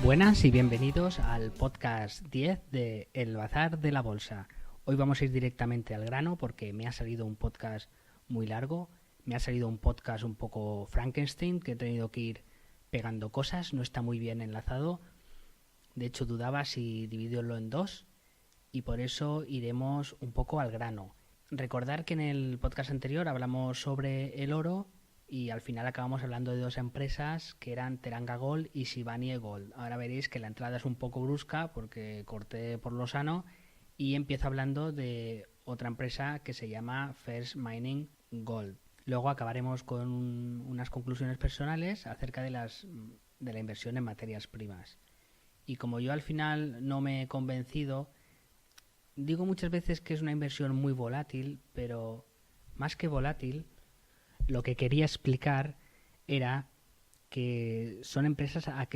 Buenas y bienvenidos al podcast 10 de El Bazar de la Bolsa. Hoy vamos a ir directamente al grano porque me ha salido un podcast muy largo, me ha salido un podcast un poco Frankenstein que he tenido que ir pegando cosas, no está muy bien enlazado. De hecho dudaba si dividirlo en dos y por eso iremos un poco al grano. Recordar que en el podcast anterior hablamos sobre el oro y al final acabamos hablando de dos empresas que eran Teranga Gold y Sibanye Gold. Ahora veréis que la entrada es un poco brusca porque corté por lo sano y empiezo hablando de otra empresa que se llama First Mining Gold. Luego acabaremos con unas conclusiones personales acerca de la inversión en materias primas. Y como yo al final no me he convencido, digo muchas veces que es una inversión muy volátil, pero más que volátil, lo que quería explicar era que son empresas a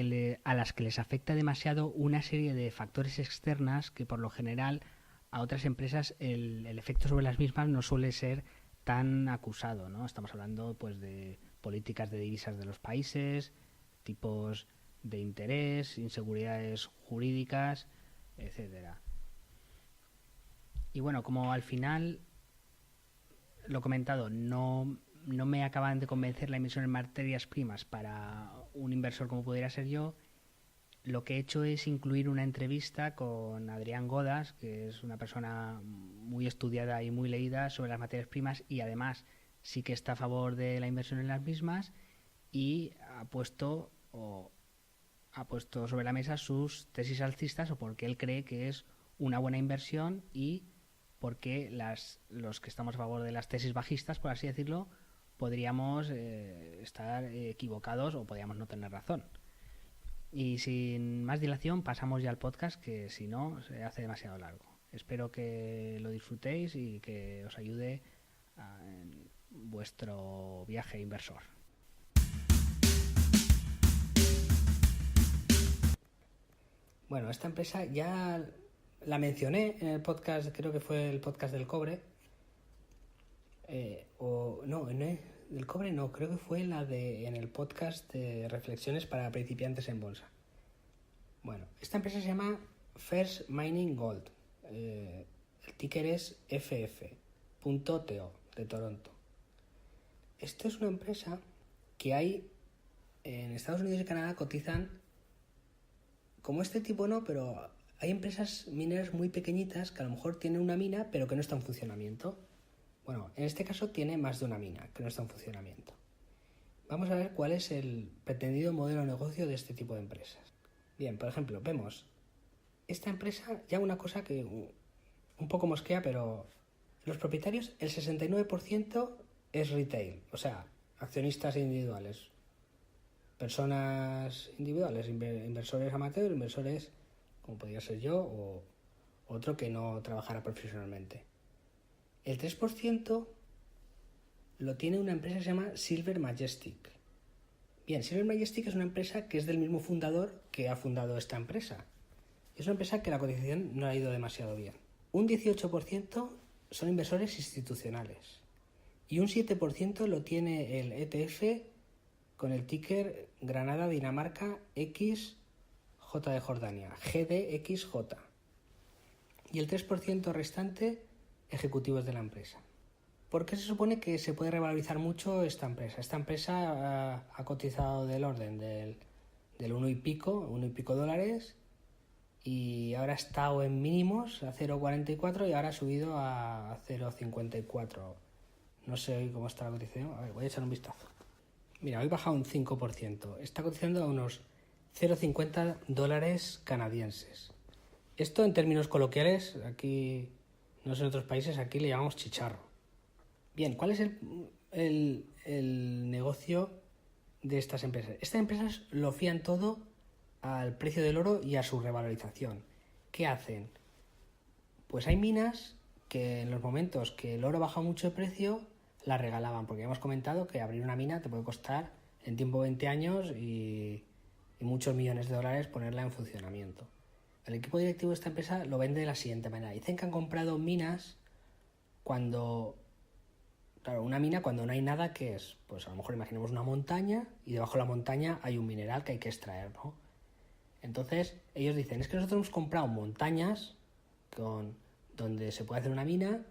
las que les afecta demasiado una serie de factores externas que por lo general a otras empresas el efecto sobre las mismas no suele ser tan acusado, ¿no? Estamos hablando pues de políticas de divisas de los países, tipos de interés, inseguridades jurídicas, etcétera. Y bueno, como al final, lo comentado, no me acaban de convencer la inversión en materias primas para un inversor como pudiera ser yo, lo que he hecho es incluir una entrevista con Adrián Godas, que es una persona muy estudiada y muy leída sobre las materias primas y además sí que está a favor de la inversión en las mismas y ha puesto sobre la mesa sus tesis alcistas o porque él cree que es una buena inversión y porque los que estamos a favor de las tesis bajistas, por así decirlo, podríamos estar equivocados o podríamos no tener razón. Y sin más dilación pasamos ya al podcast, que si no se hace demasiado largo. Espero que lo disfrutéis y que os ayude en vuestro viaje inversor. Bueno, esta empresa ya la mencioné en el podcast, creo que fue el podcast del cobre. Del cobre no, creo que fue en el podcast de reflexiones para principiantes en bolsa. Bueno, esta empresa se llama First Mining Gold. El ticker es FF.TO de Toronto. Esto es una empresa que hay en Estados Unidos y Canadá, cotizan como este tipo no, pero hay empresas mineras muy pequeñitas que a lo mejor tienen una mina pero que no está en funcionamiento. Bueno, en este caso tiene más de una mina que no está en funcionamiento. Vamos a ver cuál es el pretendido modelo de negocio de este tipo de empresas. Bien, por ejemplo, vemos esta empresa, ya una cosa que un poco mosquea, pero los propietarios, el 69% es retail, o sea, accionistas individuales, personas individuales, inversores amateurs, inversores como podría ser yo o otro que no trabajara profesionalmente. El 3% lo tiene una empresa que se llama Silver Majestic. Bien, Silver Majestic es una empresa que es del mismo fundador que ha fundado esta empresa. Es una empresa que la cotización no ha ido demasiado bien. Un 18% son inversores institucionales y un 7% lo tiene el ETF con el ticker Granada Dinamarca XJ de Jordania, GDXJ. Y el 3% restante ejecutivos de la empresa. ¿Por qué se supone que se puede revalorizar mucho esta empresa? Esta empresa ha cotizado del orden del 1 y pico dólares y ahora ha estado en mínimos a 0,44 y ahora ha subido a 0,54. No sé cómo está la cotización. A ver, voy a echar un vistazo. Mira, hoy ha bajado un 5%. Está cotizando a unos 0,50 dólares canadienses. Esto en términos coloquiales, aquí no sé en otros países, aquí le llamamos chicharro. Bien, ¿cuál es el negocio de estas empresas? Estas empresas lo fían todo al precio del oro y a su revalorización. ¿Qué hacen? Pues hay minas que en los momentos que el oro baja mucho de precio, la regalaban, porque ya hemos comentado que abrir una mina te puede costar en tiempo 20 años y muchos millones de dólares ponerla en funcionamiento. El equipo directivo de esta empresa lo vende de la siguiente manera. Dicen que han comprado minas cuando una mina cuando no hay nada, ¿qué es? Pues a lo mejor imaginemos una montaña y debajo de la montaña hay un mineral que hay que extraer, ¿no? Entonces ellos dicen, es que nosotros hemos comprado montañas donde se puede hacer una mina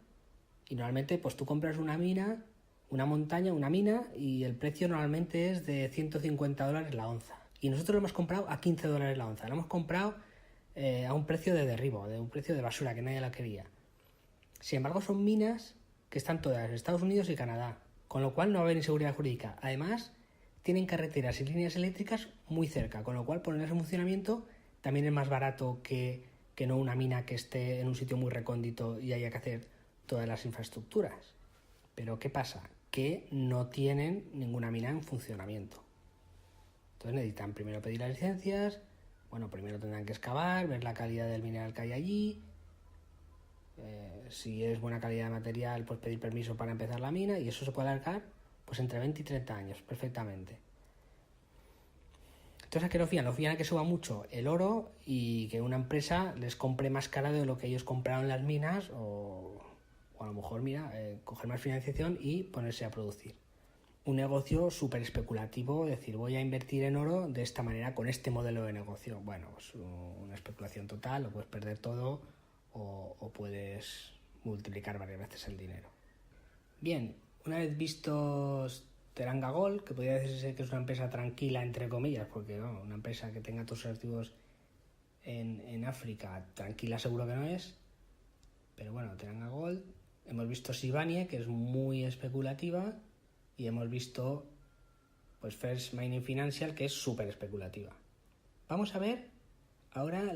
y normalmente pues tú compras una mina, una montaña, una mina y el precio normalmente es de $150 la onza. Y nosotros lo hemos comprado a $15 la onza. Lo hemos comprado a un precio de derribo, de un precio de basura que nadie la quería. Sin embargo, son minas que están todas en Estados Unidos y Canadá, con lo cual no va a haber inseguridad jurídica. Además, tienen carreteras y líneas eléctricas muy cerca, con lo cual ponerlas en funcionamiento también es más barato que no una mina que esté en un sitio muy recóndito y haya que hacer todas las infraestructuras. Pero ¿qué pasa? Que no tienen ninguna mina en funcionamiento. Entonces necesitan primero pedir las licencias, bueno, primero tendrán que excavar, ver la calidad del mineral que hay allí, si es buena calidad de material, pues pedir permiso para empezar la mina, y eso se puede alargar pues entre 20 y 30 años, perfectamente. Entonces, ¿a qué lo fían? Lo fían a que suba mucho el oro y que una empresa les compre más cara de lo que ellos compraron las minas o a lo mejor, coger más financiación y ponerse a producir. Un negocio súper especulativo, decir, voy a invertir en oro de esta manera con este modelo de negocio. Bueno, pues una especulación total, lo puedes perder todo o puedes multiplicar varias veces el dinero. Bien, una vez vistos Teranga Gold, que podría decirse que es una empresa tranquila, entre comillas, porque no, una empresa que tenga todos sus activos en África, tranquila seguro que no es, pero bueno, Teranga Gold. Hemos visto Sibanye, que es muy especulativa, y hemos visto pues First Mining Financial, que es súper especulativa. Vamos a ver ahora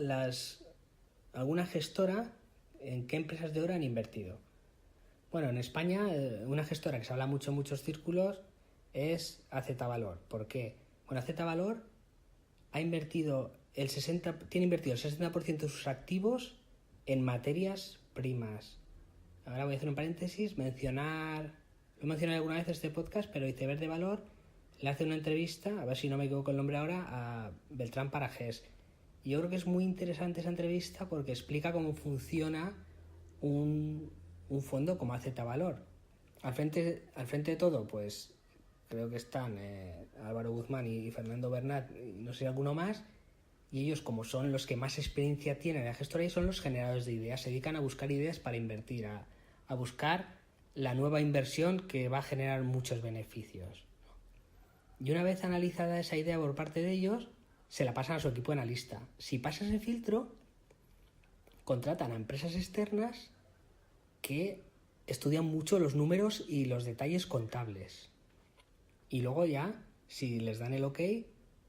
alguna gestora en qué empresas de oro han invertido. Bueno, en España una gestora que se habla mucho en muchos círculos es AZ Valor. ¿Por qué? Bueno, AZ Valor tiene invertido el 60% de sus activos en materias primas. Ahora voy a hacer un paréntesis, lo he mencionado alguna vez en este podcast, pero Iceberg de Valor le hace una entrevista, a ver si no me equivoco el nombre ahora, a Beltrán Parajés. Y yo creo que es muy interesante esa entrevista porque explica cómo funciona un fondo como AZ Valor. Al frente de todo, pues creo que están Álvaro Guzmán y Fernando Bernat, y no sé alguno más, y ellos, como son los que más experiencia tienen en la gestora, y son los generadores de ideas, se dedican a buscar ideas para invertir, a buscar la nueva inversión que va a generar muchos beneficios. Y una vez analizada esa idea por parte de ellos, se la pasan a su equipo analista. Si pasa ese filtro, contratan a empresas externas que estudian mucho los números y los detalles contables. Y luego ya, si les dan el ok,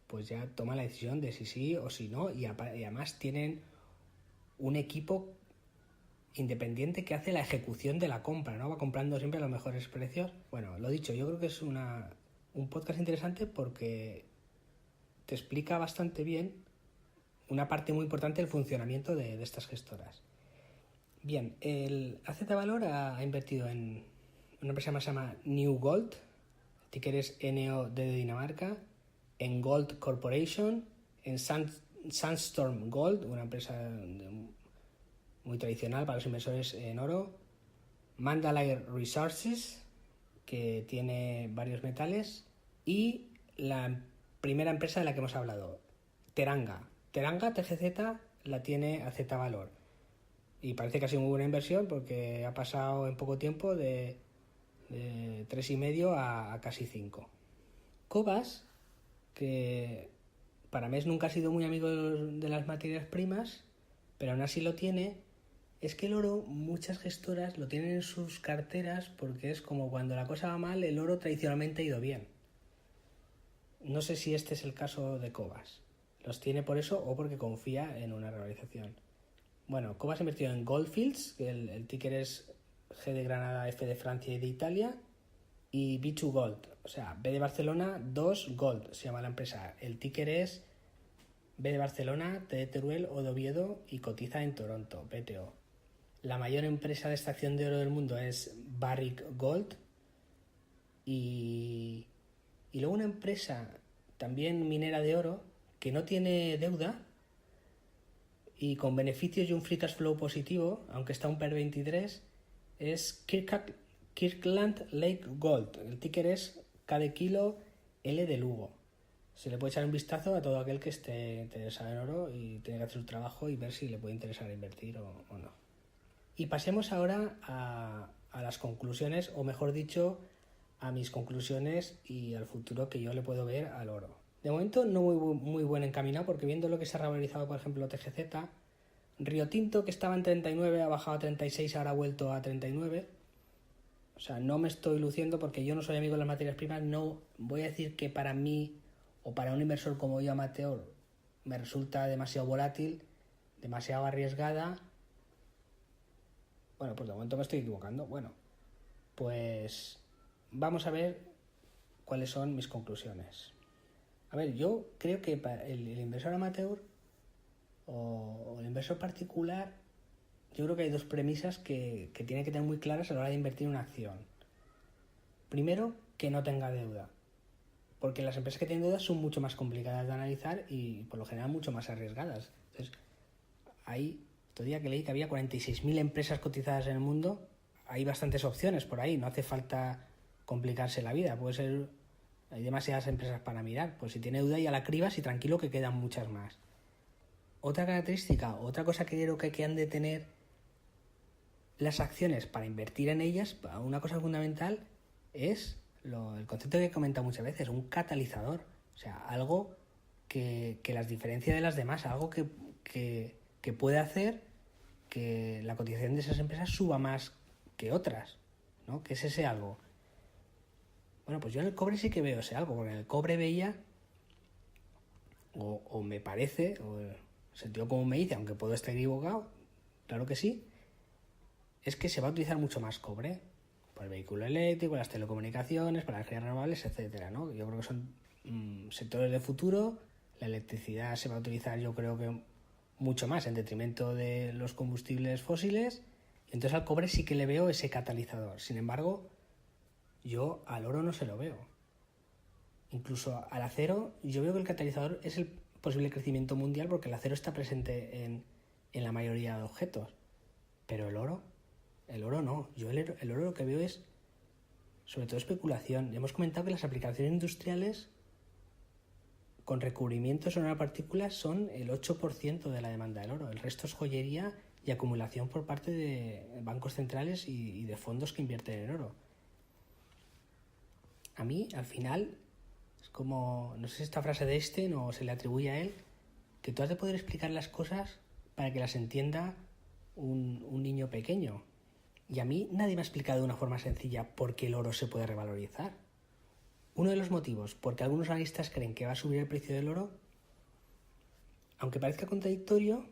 pues ya toman la decisión de si sí o si no, y además tienen un equipo independiente que hace la ejecución de la compra, ¿no? Va comprando siempre a los mejores precios. Bueno, lo dicho, yo creo que es un podcast interesante porque te explica bastante bien una parte muy importante del funcionamiento de estas gestoras. Bien, el AZ Valor ha invertido en una empresa que se llama New Gold, el ticker es NO de Dinamarca, en Gold Corporation, en Sandstorm Gold, una empresa muy tradicional para los inversores en oro, Mandalay Resources, que tiene varios metales, y la primera empresa de la que hemos hablado, Teranga. Teranga, TGZ, la tiene AZ Valor. Y parece que ha sido muy buena inversión porque ha pasado en poco tiempo de 3,5 a casi 5. Cobas, que para mí nunca ha sido muy amigo de las materias primas, pero aún así lo tiene. Es que el oro, muchas gestoras lo tienen en sus carteras porque es como cuando la cosa va mal, el oro tradicionalmente ha ido bien. No sé si este es el caso de Cobas. Los tiene por eso o porque confía en una revalorización. Bueno, Cobas ha invertido en Goldfields, que el ticker es G de Granada, F de Francia y de Italia, y B2 Gold, o sea, B de Barcelona, 2 Gold, se llama la empresa. El ticker es B de Barcelona, T de Teruel, O de Oviedo y cotiza en Toronto, BTO. La mayor empresa de extracción de oro del mundo es Barrick Gold. Y luego una empresa también minera de oro que no tiene deuda y con beneficios y un free cash flow positivo, aunque está un PER 23, es Kirkland Lake Gold. El ticker es K de kilo, L de Lugo. se le puede echar un vistazo a todo aquel que esté interesado en oro y tiene que hacer su trabajo y ver si le puede interesar invertir o no. Y pasemos ahora a las conclusiones, o mejor dicho, a mis conclusiones y al futuro que yo le puedo ver al oro. De momento no muy buen encaminado, porque viendo lo que se ha revalorizado, por ejemplo, TGZ, Río Tinto, que estaba en 39, ha bajado a 36, ahora ha vuelto a 39. O sea, no me estoy luciendo porque yo no soy amigo de las materias primas. No voy a decir que para mí o para un inversor como yo amateur me resulta demasiado volátil, demasiado arriesgada. Bueno, pues de momento me estoy equivocando. Bueno, pues vamos a ver cuáles son mis conclusiones. A ver, yo creo que para el inversor amateur o el inversor particular, yo creo que hay dos premisas que tiene que tener muy claras a la hora de invertir en una acción. Primero, que no tenga deuda, porque las empresas que tienen deuda son mucho más complicadas de analizar y por lo general mucho más arriesgadas. Entonces, ahí, otro día que leí que había 46.000 empresas cotizadas en el mundo, hay bastantes opciones por ahí, no hace falta complicarse la vida, puede ser, hay demasiadas empresas para mirar, pues si tiene deuda ya la cribas y tranquilo que quedan muchas más. Otra característica, otra cosa que creo que han de tener las acciones para invertir en ellas, una cosa fundamental es el concepto que he comentado muchas veces, un catalizador, o sea, algo que las diferencia de las demás, algo que puede hacer que la cotización de esas empresas suba más que otras, ¿no? ¿Qué es ese algo? Bueno, pues yo en el cobre sí que veo ese algo, porque en el cobre veía, o me parece, o el sentido común me dice, aunque puedo estar equivocado, claro que sí, es que se va a utilizar mucho más cobre para el vehículo eléctrico, las telecomunicaciones, para las energías renovables, etcétera, ¿no? Yo creo que son sectores de futuro. La electricidad se va a utilizar, yo creo que mucho más en detrimento de los combustibles fósiles. Y entonces al cobre sí que le veo ese catalizador. Sin embargo, yo al oro no se lo veo. Incluso al acero, yo veo que el catalizador es el posible crecimiento mundial, porque el acero está presente en la mayoría de objetos. Pero el oro no. Yo el oro lo que veo es sobre todo especulación. Ya hemos comentado que las aplicaciones industriales con recubrimientos en nanopartículas son el 8% de la demanda del oro. El resto es joyería y acumulación por parte de bancos centrales y de fondos que invierten en oro. A mí, al final, es como, no sé si esta frase de Einstein o se le atribuye a él, que tú has de poder explicar las cosas para que las entienda un niño pequeño. Y a mí nadie me ha explicado de una forma sencilla por qué el oro se puede revalorizar. Uno de los motivos por qué algunos analistas creen que va a subir el precio del oro, aunque parezca contradictorio,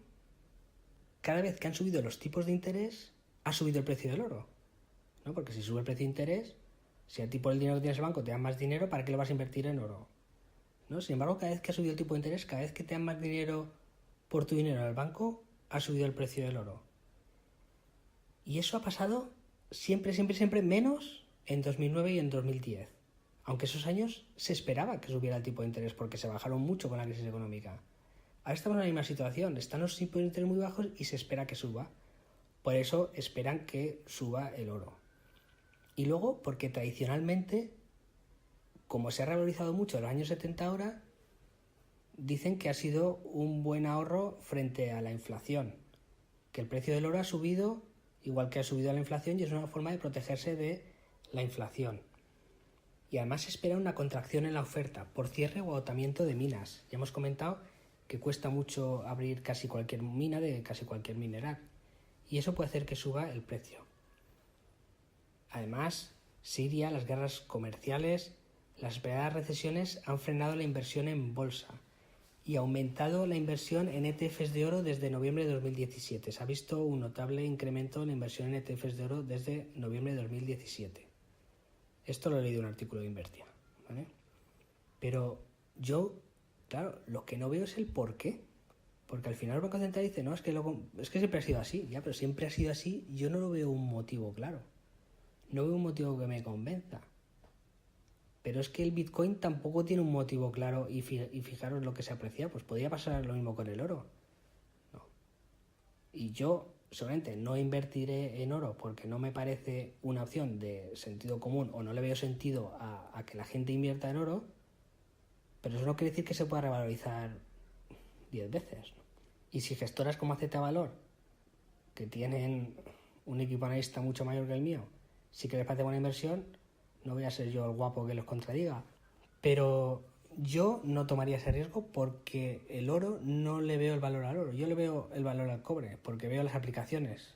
cada vez que han subido los tipos de interés, ha subido el precio del oro, ¿no? Porque si sube el precio de interés, si a ti por el dinero que tienes en el banco te dan más dinero, ¿para qué lo vas a invertir en oro? ¿No? Sin embargo, cada vez que ha subido el tipo de interés, cada vez que te dan más dinero por tu dinero en el banco, ha subido el precio del oro. Y eso ha pasado siempre, menos en 2009 y en 2010. Aunque esos años se esperaba que subiera el tipo de interés porque se bajaron mucho con la crisis económica. Ahora estamos en la misma situación. Están los tipos de interés muy bajos y se espera que suba. Por eso esperan que suba el oro. Y luego, porque tradicionalmente, como se ha revalorizado mucho en los años 70 ahora, dicen que ha sido un buen ahorro frente a la inflación. Que el precio del oro ha subido igual que ha subido la inflación y es una forma de protegerse de la inflación. Y además se espera una contracción en la oferta por cierre o agotamiento de minas. Ya hemos comentado que cuesta mucho abrir casi cualquier mina de casi cualquier mineral. Y eso puede hacer que suba el precio. Además, Siria, las guerras comerciales, las esperadas recesiones han frenado la inversión en bolsa y aumentado la inversión en ETFs de oro desde noviembre de 2017. Se ha visto un notable incremento en la inversión en ETFs de oro desde noviembre de 2017. Esto lo he leído en un artículo de Invertia, ¿vale? Pero yo, claro, lo que no veo es el por qué. Porque al final el Banco Central dice, no, es que siempre ha sido así. Ya, pero siempre ha sido así, yo no lo veo un motivo claro. No veo un motivo que me convenza. Pero es que el Bitcoin tampoco tiene un motivo claro y fijaros lo que se aprecia, pues podría pasar lo mismo con el oro. No. Y yo seguramente no invertiré en oro porque no me parece una opción de sentido común o no le veo sentido a que la gente invierta en oro, pero eso no quiere decir que se pueda revalorizar 10 veces, ¿no? Y si gestoras como AZ Valor, que tienen un equipo analista mucho mayor que el mío, sí que les parece buena inversión, no voy a ser yo el guapo que los contradiga. Pero yo no tomaría ese riesgo porque el oro no le veo el valor al oro. Yo le veo el valor al cobre porque veo las aplicaciones.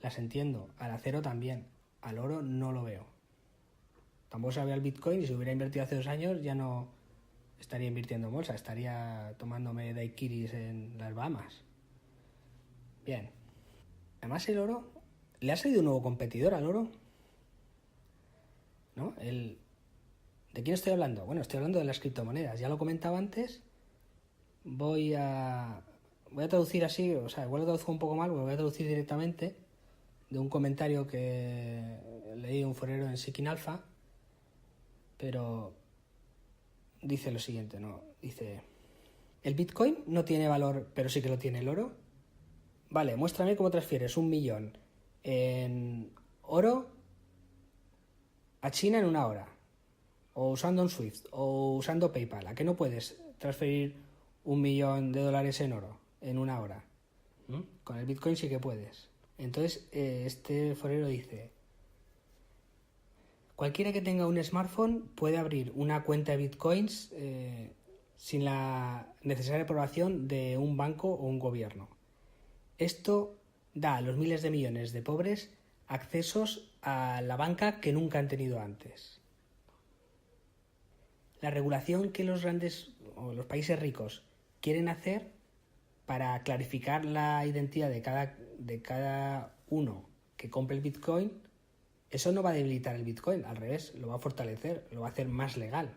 Las entiendo. Al acero también. Al oro no lo veo. Tampoco sabía el Bitcoin y si hubiera invertido hace 2 años ya no estaría invirtiendo en bolsa. Estaría tomándome daiquiris en las Bahamas. Bien. Además el oro... ¿Le ha salido un nuevo competidor al oro? ¿No? ¿De quién estoy hablando? Bueno, estoy hablando de las criptomonedas. Ya lo comentaba antes. Voy a traducir así, o sea, igual lo traduzco un poco mal, porque voy a traducir directamente de un comentario que leí un forero en Seeking Alpha, pero dice lo siguiente, ¿no? Dice, el Bitcoin no tiene valor, pero sí que lo tiene el oro. Vale, muéstrame cómo transfieres 1 millón en oro a China en 1 hora, o usando un Swift, o usando PayPal. ¿A qué no puedes transferir $1 millón en oro en 1 hora? Con el Bitcoin sí que puedes. Entonces, este forero dice, cualquiera que tenga un smartphone puede abrir una cuenta de Bitcoins sin la necesaria aprobación de un banco o un gobierno. Esto da a los miles de millones de pobres accesos a la banca que nunca han tenido antes. La regulación que los grandes o los países ricos quieren hacer para clarificar la identidad de cada uno que compre el Bitcoin, eso no va a debilitar el Bitcoin, al revés, lo va a fortalecer, lo va a hacer más legal.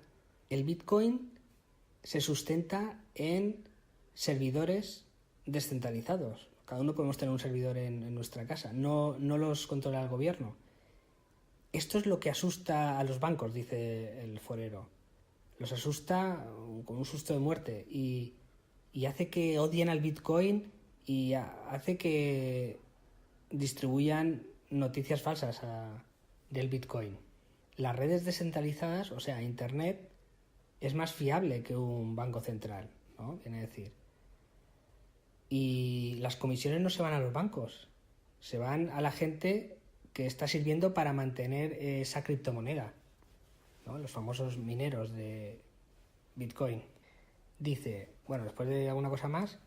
El Bitcoin se sustenta en servidores descentralizados. Cada uno podemos tener un servidor en nuestra casa, no los controla el gobierno. Esto es lo que asusta a los bancos, dice el forero. Los asusta con un susto de muerte y hace que odien al Bitcoin y hace que distribuyan noticias falsas del Bitcoin. Las redes descentralizadas, o sea, Internet, es más fiable que un banco central, ¿no? Viene a decir. Y las comisiones no se van a los bancos, se van a la gente que está sirviendo para mantener esa criptomoneda, ¿no? Los famosos mineros de Bitcoin. Dice, bueno, después de alguna cosa más,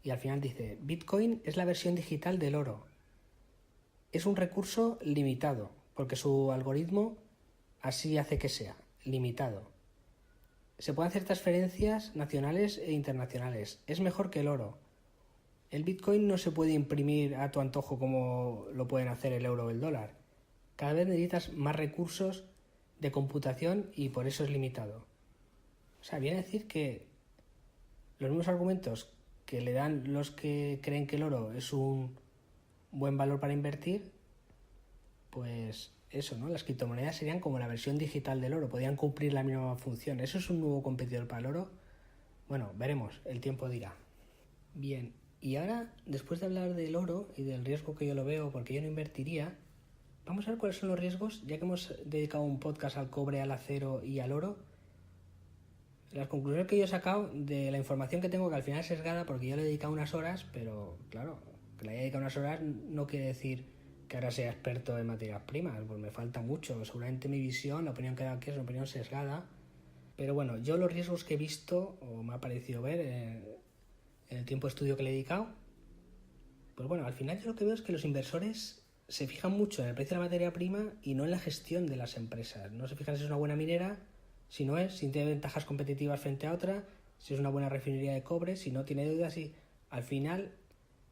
y al final dice, Bitcoin es la versión digital del oro. Es un recurso limitado, porque su algoritmo así hace que sea, limitado. Se pueden hacer transferencias nacionales e internacionales. Es mejor que el oro. El Bitcoin no se puede imprimir a tu antojo como lo pueden hacer el euro o el dólar. Cada vez necesitas más recursos de computación y por eso es limitado. O sea, viene a decir que los mismos argumentos que le dan los que creen que el oro es un buen valor para invertir, pues eso, ¿no? Las criptomonedas serían como la versión digital del oro, podrían cumplir la misma función. ¿Eso es un nuevo competidor para el oro? Bueno, veremos, el tiempo dirá. Bien, y ahora, después de hablar del oro y del riesgo que yo lo veo, porque yo no invertiría, vamos a ver cuáles son los riesgos, ya que hemos dedicado un podcast al cobre, al acero y al oro. Las conclusiones que yo he sacado de la información que tengo, que al final es sesgada porque yo le he dedicado unas horas, pero claro, que le haya dedicado unas horas no quiere decir que ahora sea experto en materias primas, pues me falta mucho. Seguramente mi visión, la opinión que he dado aquí es una opinión sesgada, pero bueno, yo los riesgos que he visto o me ha parecido ver en el tiempo de estudio que le he dedicado, pues bueno, al final yo lo que veo es que los inversores se fijan mucho en el precio de la materia prima y no en la gestión de las empresas. No se fijan si es una buena minera, si no es, si tiene ventajas competitivas frente a otra, si es una buena refinería de cobre, si no tiene deudas, y al final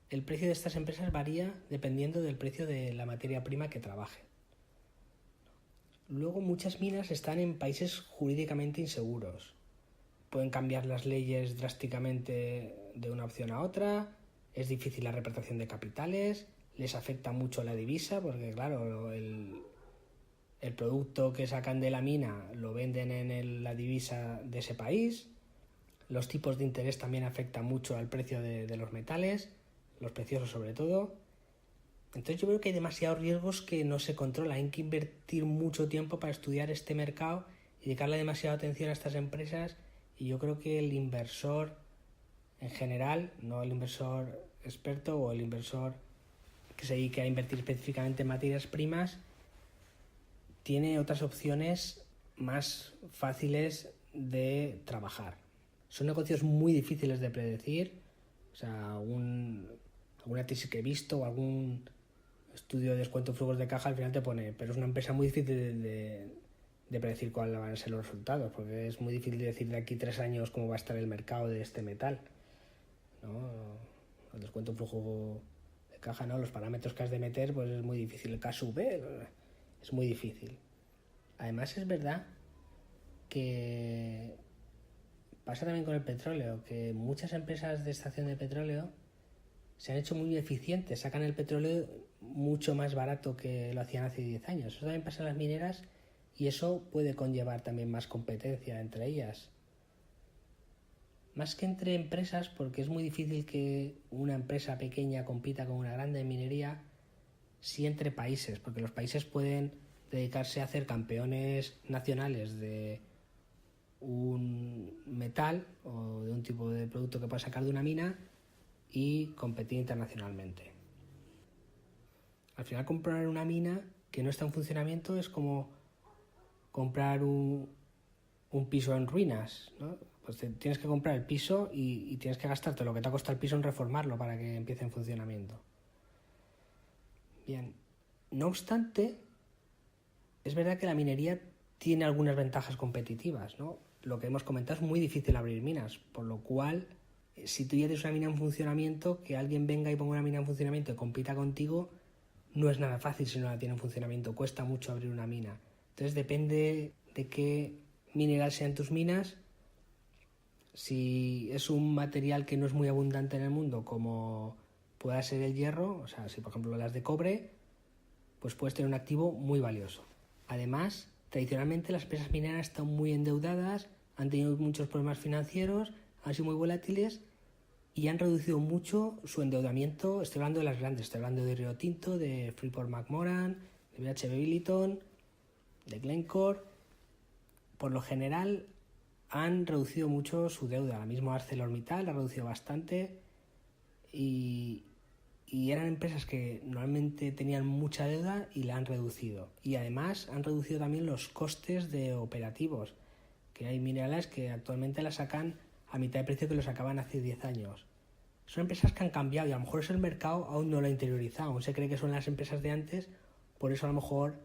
el precio de estas empresas varía dependiendo del precio de la materia prima que trabaje. Luego muchas minas están en países jurídicamente inseguros. Pueden cambiar las leyes drásticamente de una opción a otra, es difícil la repatriación de capitales, les afecta mucho la divisa porque claro, el producto que sacan de la mina lo venden en la divisa de ese país. Los tipos de interés también afectan mucho al precio de los metales, los preciosos sobre todo. Entonces yo veo que hay demasiados riesgos que no se controlan. Hay que invertir mucho tiempo para estudiar este mercado y dedicarle demasiada atención a estas empresas Y yo creo que el inversor en general, no el inversor experto o el inversor que se dedique a invertir específicamente en materias primas, tiene otras opciones más fáciles de trabajar. Son negocios muy difíciles de predecir. O sea, alguna tesis que he visto o algún estudio de descuento de flujos de caja al final te pone, pero es una empresa muy difícil de predecir cuáles van a ser los resultados, porque es muy difícil decir de aquí 3 años cómo va a estar el mercado de este metal, ¿no? El descuento de flujo de caja, ¿no? Los parámetros que has de meter, pues es muy difícil. El KSV es muy difícil. Además es verdad que pasa también con el petróleo, que muchas empresas de extracción de petróleo se han hecho muy eficientes, sacan el petróleo mucho más barato que lo hacían hace 10 años. Eso también pasa en las mineras y eso puede conllevar también más competencia entre ellas. Más que entre empresas, porque es muy difícil que una empresa pequeña compita con una grande en minería, sí entre países, porque los países pueden dedicarse a hacer campeones nacionales de un metal o de un tipo de producto que pueda sacar de una mina y competir internacionalmente. Al final comprar una mina que no está en funcionamiento es como comprar un piso en ruinas, ¿no? Pues tienes que comprar el piso y tienes que gastarte lo que te ha costado el piso en reformarlo para que empiece en funcionamiento. Bien, no obstante, es verdad que la minería tiene algunas ventajas competitivas, ¿no? Lo que hemos comentado, es muy difícil abrir minas, por lo cual, si tú ya tienes una mina en funcionamiento, que alguien venga y ponga una mina en funcionamiento y compita contigo, no es nada fácil si no la tiene en funcionamiento, cuesta mucho abrir una mina. Entonces depende de qué mineral sean tus minas. Si es un material que no es muy abundante en el mundo, como pueda ser el hierro, o sea, si por ejemplo las de cobre, pues puedes tener un activo muy valioso. Además, tradicionalmente las empresas mineras están muy endeudadas, han tenido muchos problemas financieros, han sido muy volátiles y han reducido mucho su endeudamiento. Estoy hablando de las grandes, estoy hablando de Rio Tinto, de Freeport-McMoRan, de BHP Billiton, de Glencore. Por lo general han reducido mucho su deuda. Ahora mismo ArcelorMittal ha reducido bastante y eran empresas que normalmente tenían mucha deuda y la han reducido. Y además han reducido también los costes de operativos, que hay minerales que actualmente la sacan a mitad de precio que lo sacaban hace 10 años. Son empresas que han cambiado y a lo mejor eso el mercado aún no lo ha interiorizado, aún se cree que son las empresas de antes, por eso a lo mejor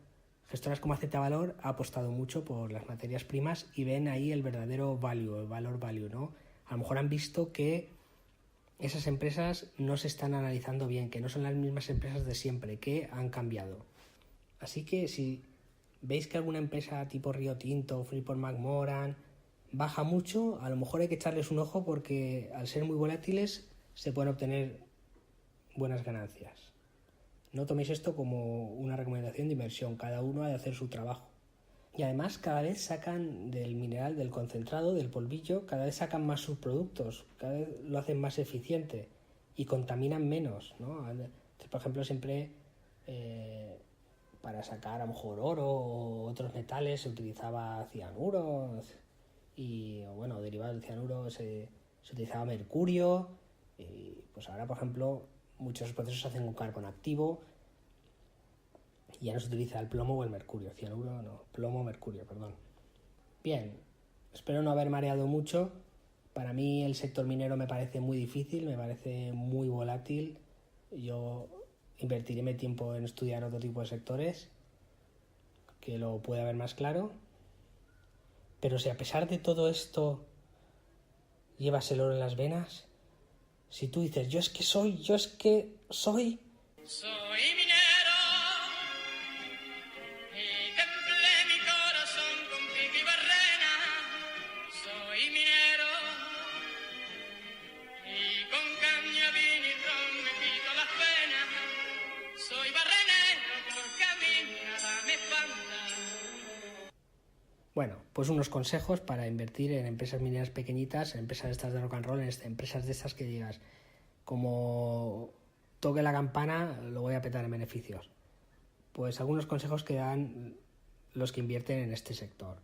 gestoras como AZ Valor ha apostado mucho por las materias primas y ven ahí el verdadero value, el valor value, ¿no? A lo mejor han visto que esas empresas no se están analizando bien, que no son las mismas empresas de siempre, que han cambiado. Así que si veis que alguna empresa tipo Rio Tinto, Freeport-McMoRan baja mucho, a lo mejor hay que echarles un ojo porque al ser muy volátiles se pueden obtener buenas ganancias. No toméis esto como una recomendación de inversión, cada uno ha de hacer su trabajo. Y además cada vez sacan del mineral, del concentrado, del polvillo, cada vez sacan más subproductos, cada vez lo hacen más eficiente y contaminan menos, ¿no? Entonces, por ejemplo, siempre para sacar a lo mejor oro o otros metales se utilizaba cianuro y, bueno, derivado del cianuro se utilizaba mercurio y pues ahora, por ejemplo, muchos procesos se hacen con carbón activo y ya no se utiliza el plomo o el mercurio, cianuro no, plomo, mercurio, perdón. Bien, espero no haber mareado mucho. Para mí el sector minero me parece muy difícil, me parece muy volátil. Yo invertiré mi tiempo en estudiar otro tipo de sectores que lo pueda ver más claro. Pero si a pesar de todo esto llevas el oro en las venas, si tú dices, yo es que soy... Soy minero y templé mi corazón con pico y barrena. Soy minero y con caña, vino y ron me quito las penas. Soy barrenero porque a mí nada me espanta. Bueno, pues unos consejos para invertir en empresas mineras pequeñitas, en empresas estas de rock and roll, en empresas de estas que digas, como toque la campana lo voy a petar en beneficios. Pues algunos consejos que dan los que invierten en este sector.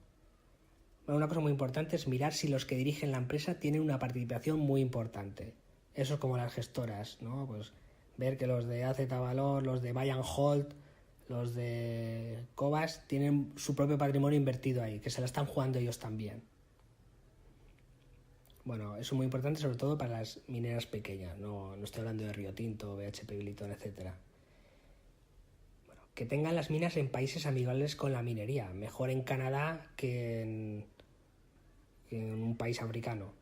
Bueno, una cosa muy importante es mirar si los que dirigen la empresa tienen una participación muy importante. Eso es como las gestoras, ¿no? Pues ver que los de AZ Valor, los de Buy and Hold, los de Cobas tienen su propio patrimonio invertido ahí, que se la están jugando ellos también. Bueno, eso es muy importante sobre todo para las mineras pequeñas, no estoy hablando de Río Tinto, BHP Billiton, etcétera. Bueno, que tengan las minas en países amigables con la minería, mejor en Canadá que en un país africano.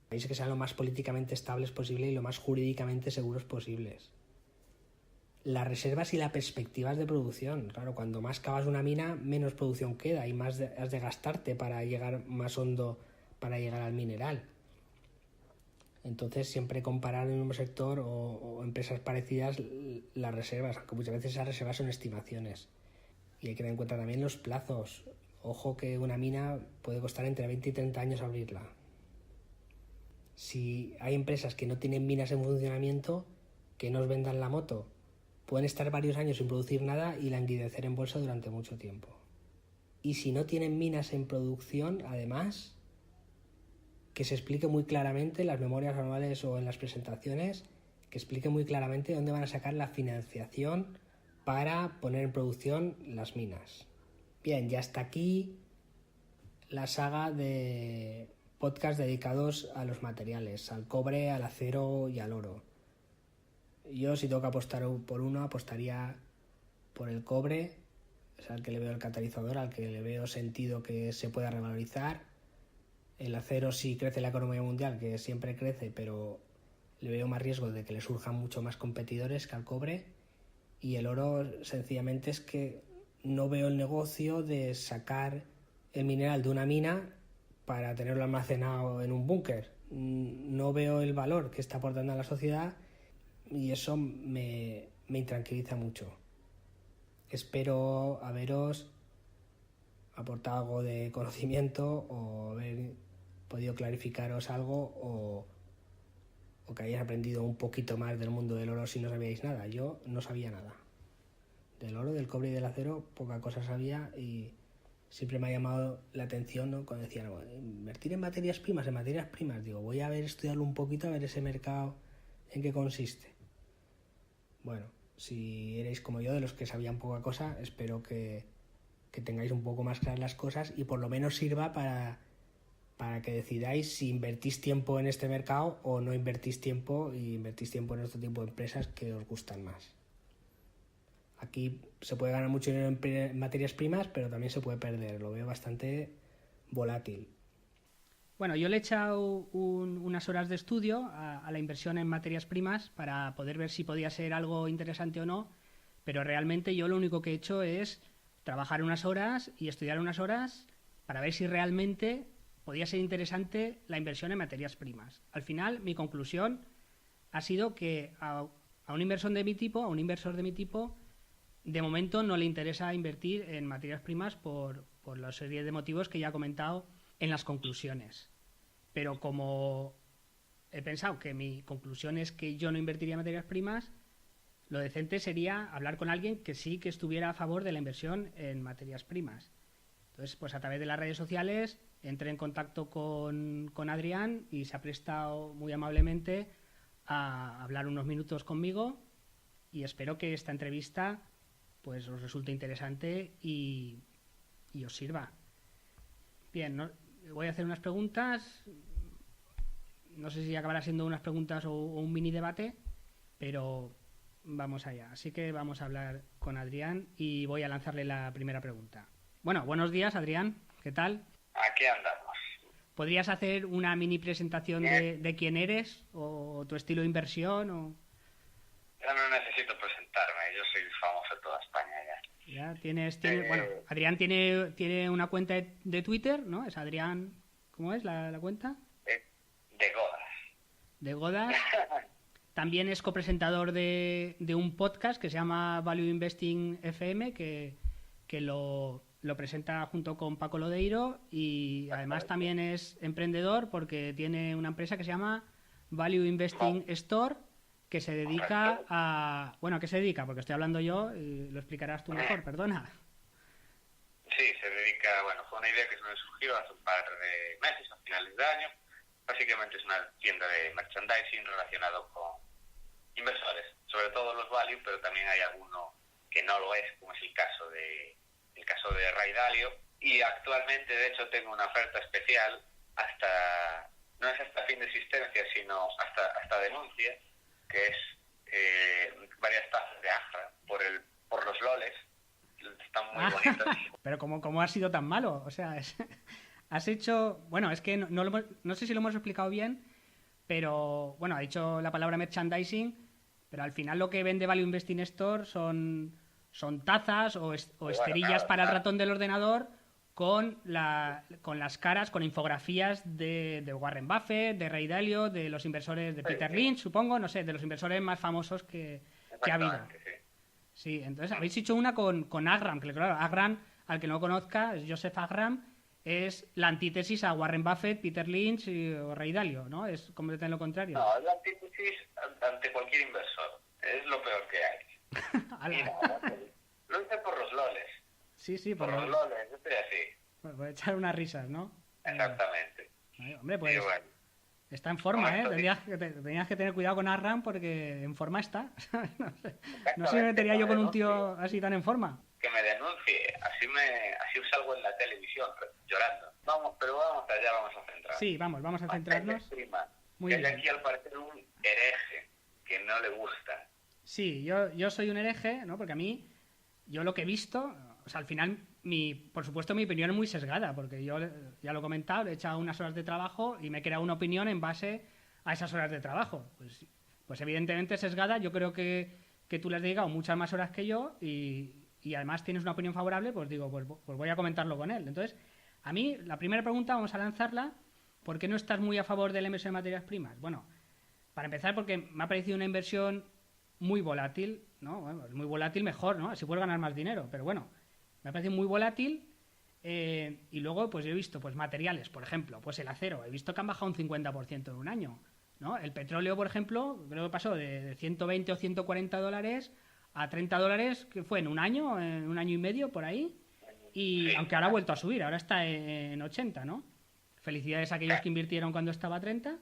Países que sean lo más políticamente estables posible y lo más jurídicamente seguros posibles. Las reservas y las perspectivas de producción. Claro, cuando más cavas una mina, menos producción queda y más has de gastarte para llegar más hondo, para llegar al mineral. Entonces siempre comparar en el mismo sector o empresas parecidas las reservas, aunque muchas veces esas reservas son estimaciones. Y hay que tener en cuenta también los plazos. Ojo que una mina puede costar entre 20 y 30 años abrirla. Si hay empresas que no tienen minas en funcionamiento, que no os vendan la moto. Pueden estar varios años sin producir nada y languidecer en bolsa durante mucho tiempo. Y si no tienen minas en producción, además, que se explique muy claramente en las memorias anuales o en las presentaciones, que explique muy claramente dónde van a sacar la financiación para poner en producción las minas. Bien, ya está aquí la saga de podcast dedicados a los materiales, al cobre, al acero y al oro. Yo, si tengo que apostar por uno, apostaría por el cobre, es al que le veo el catalizador, al que le veo sentido que se pueda revalorizar. El acero sí crece la economía mundial, que siempre crece, pero le veo más riesgo de que le surjan mucho más competidores que al cobre. Y el oro, sencillamente, es que no veo el negocio de sacar el mineral de una mina para tenerlo almacenado en un búnker. No veo el valor que está aportando a la sociedad y eso me intranquiliza mucho. Espero haberos aportado algo de conocimiento o haber podido clarificaros algo o que hayáis aprendido un poquito más del mundo del oro si no sabíais nada. Yo no sabía nada. Del oro, del cobre y del acero poca cosa sabía y siempre me ha llamado la atención, ¿no? Cuando decían, bueno, invertir en materias primas, digo, voy a estudiarlo un poquito, a ver ese mercado en qué consiste. Bueno, si erais como yo, de los que sabían poca cosa, espero que tengáis un poco más claras las cosas y por lo menos sirva para que decidáis si invertís tiempo en este mercado o no invertís tiempo y invertís tiempo en otro tipo de empresas que os gustan más. Aquí se puede ganar mucho dinero en materias primas, pero también se puede perder. Lo veo bastante volátil. Bueno, yo le he echado unas horas de estudio a la inversión en materias primas para poder ver si podía ser algo interesante o no, pero realmente yo lo único que he hecho es trabajar unas horas y estudiar unas horas para ver si realmente podía ser interesante la inversión en materias primas. Al final, mi conclusión ha sido que a un inversor de mi tipo, de momento no le interesa invertir en materias primas por la serie de motivos que ya he comentado en las conclusiones. Pero como he pensado que mi conclusión es que yo no invertiría en materias primas, lo decente sería hablar con alguien que sí que estuviera a favor de la inversión en materias primas. Entonces, pues a través de las redes sociales entré en contacto con Adrián y se ha prestado muy amablemente a hablar unos minutos conmigo y espero que esta entrevista pues os resulte interesante y os sirva. Bien, voy a hacer unas preguntas. No sé si acabará siendo unas preguntas o un mini debate, pero vamos allá. Así que vamos a hablar con Adrián y voy a lanzarle la primera pregunta. Bueno, buenos días, Adrián. ¿Qué tal? Aquí andamos. ¿Podrías hacer una mini presentación de quién eres o tu estilo de inversión? Yo no necesito presentarme, yo soy famoso en toda España ya. Bueno, Adrián tiene una cuenta de Twitter, ¿no? Es Adrián, ¿cómo es la cuenta? De Godas. De Godas. También es copresentador de un podcast que se llama Value Investing FM, que lo presenta junto con Paco Lodeiro y además también es emprendedor porque tiene una empresa que se llama Value Investing Store, que se dedica a... Bueno, ¿a qué se dedica? Porque estoy hablando yo y lo explicarás tú mejor, perdona. Sí, se dedica, bueno, fue una idea que se me surgió hace un par de meses, a finales de año. Básicamente es una tienda de merchandising relacionado con inversores, sobre todo los value, pero también hay alguno que no lo es, como es el caso de Ray Dalio. Y actualmente, de hecho, tengo una oferta especial no es hasta fin de existencia, sino hasta denuncia, que es varias tazas de Agra por los loles. Están muy bonitas. Pero ¿cómo ha sido tan malo? O sea, has hecho... Bueno, es que no sé si lo hemos explicado bien, pero bueno, ha dicho la palabra merchandising, pero al final lo que vende Value Investing Store son tazas o esterillas para el ratón del ordenador con las caras, con infografías de Warren Buffett, de Ray Dalio, de los inversores de Peter Lynch, supongo, no sé, de los inversores más famosos que ha habido. Sí, entonces habéis hecho una con Agram, que claro, Agram, al que no lo conozca, es Joseph Agram, es la antítesis a Warren Buffett, Peter Lynch o Ray Dalio, ¿no? Es completamente lo contrario. No, es la antítesis ante cualquier inversor. Es lo peor que hay. Y nada, lo hice por los loles. Sí, por los loles, yo estoy así. Por echar unas risas, ¿no? Exactamente. Hombre, pues bueno, está en forma, ¿eh? Tenías que tener cuidado con Aram porque en forma está. No sé si me metería yo con un tío así tan en forma. Que me denuncie, así salgo en la televisión llorando. Vamos allá, vamos a centrarnos. Sí, vamos a centrarnos. Muy bien. Hay aquí al parecer un hereje que no le gusta. Sí, yo soy un hereje, ¿no? Porque a mí, yo lo que he visto, o sea, al final, por supuesto, mi opinión es muy sesgada, porque yo ya lo he comentado, he echado unas horas de trabajo y me he creado una opinión en base a esas horas de trabajo. Pues evidentemente sesgada, yo creo que tú le has dedicado muchas más horas que yo y además tienes una opinión favorable, pues digo, pues voy a comentarlo con él. Entonces, a mí, la primera pregunta, vamos a lanzarla. ¿Por qué no estás muy a favor de la inversión en materias primas? Bueno, para empezar, porque me ha parecido una inversión muy volátil, ¿no? Bueno, es muy volátil mejor, ¿no? Así puedes ganar más dinero, pero bueno, me ha parecido muy volátil. Y luego, pues yo he visto pues materiales, por ejemplo, pues el acero, he visto que han bajado un 50% en un año, ¿no? El petróleo, por ejemplo, creo que pasó de 120 o 140 dólares a 30 dólares, que fue en un año y medio, por ahí. Y aunque ahora ha vuelto a subir, ahora está en 80, ¿no? Felicidades a aquellos que invirtieron cuando estaba a 30.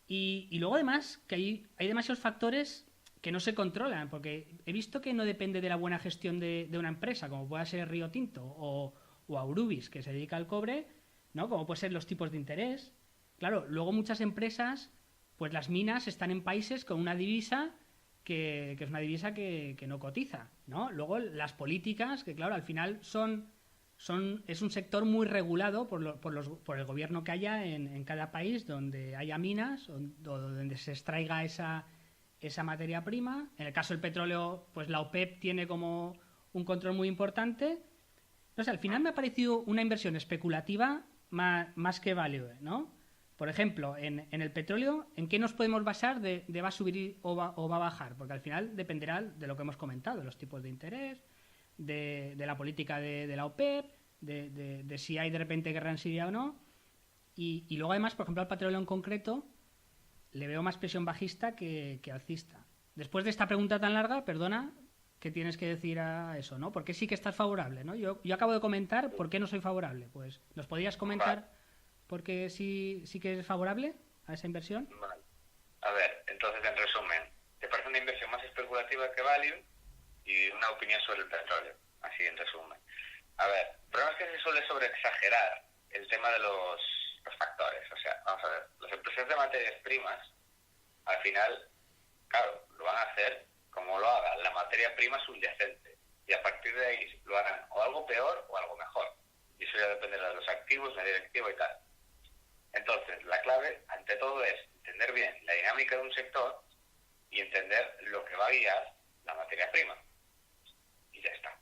Y luego además que hay demasiados factores que no se controlan, porque he visto que no depende de la buena gestión de una empresa, como pueda ser Río Tinto o Aurubis, que se dedica al cobre, ¿no? Como pueden ser los tipos de interés. Claro, luego muchas empresas, pues las minas están en países con una divisa que es una divisa que no cotiza, ¿no? Luego las políticas, que claro, al final es un sector muy regulado por el gobierno que haya en cada país donde haya minas o donde se extraiga esa materia prima. En el caso del petróleo, pues la OPEP tiene como un control muy importante. No sé, al final me ha parecido una inversión especulativa más que value, ¿no? Por ejemplo, en el petróleo, ¿en qué nos podemos basar de va a subir o va a bajar? Porque al final dependerá de lo que hemos comentado, de los tipos de interés, de la política de la OPEP, de si hay de repente guerra en Siria o no. Y luego además, por ejemplo, al petróleo en concreto, le veo más presión bajista que alcista. Después de esta pregunta tan larga, perdona, ¿qué tienes que decir a eso, no? ¿Por qué sí que estás favorable, no? Yo acabo de comentar por qué no soy favorable. Pues, ¿nos podrías comentar por qué sí que eres favorable a esa inversión? Vale. A ver, entonces, en resumen, ¿te parece una inversión más especulativa que value? Y una opinión sobre el petróleo, así en resumen. A ver, el problema es que se suele sobreexagerar el tema de los factores. O sea, vamos a ver, las empresas de materias primas, al final, claro, lo van a hacer como lo haga la materia prima subyacente. Y a partir de ahí lo harán o algo peor o algo mejor. Y eso ya dependerá de los activos, la directiva y tal. Entonces, la clave, ante todo, es entender bien la dinámica de un sector y entender lo que va a guiar la materia prima. Y ya está.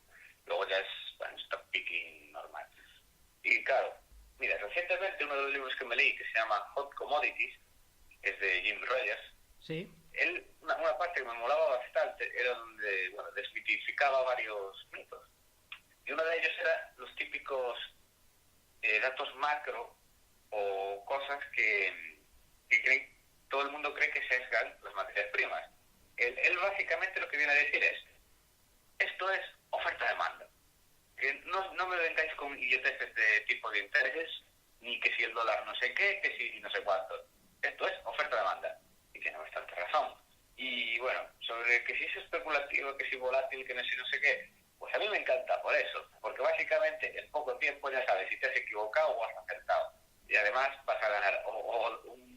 Luego ya es stock picking normal. Y claro, mira, recientemente uno de los libros que me leí, que se llama Hot Commodities, es de Jim Rogers. Sí. Él, una parte que me molaba bastante era donde, bueno, desmitificaba varios mitos. Y uno de ellos era los típicos datos macro o cosas que todo el mundo cree que sesgan las materias primas. Él básicamente lo que viene a decir es, esto es oferta-demanda. que no me vengáis con idioteces de tipo de interés, ni que si el dólar no sé qué, que si no sé cuánto. Esto es oferta-demanda. Y tiene bastante razón. Y bueno, sobre que si es especulativo, que si volátil, que no sé qué, pues a mí me encanta por eso. Porque básicamente en poco tiempo ya sabes si te has equivocado o has acertado. Y además vas a ganar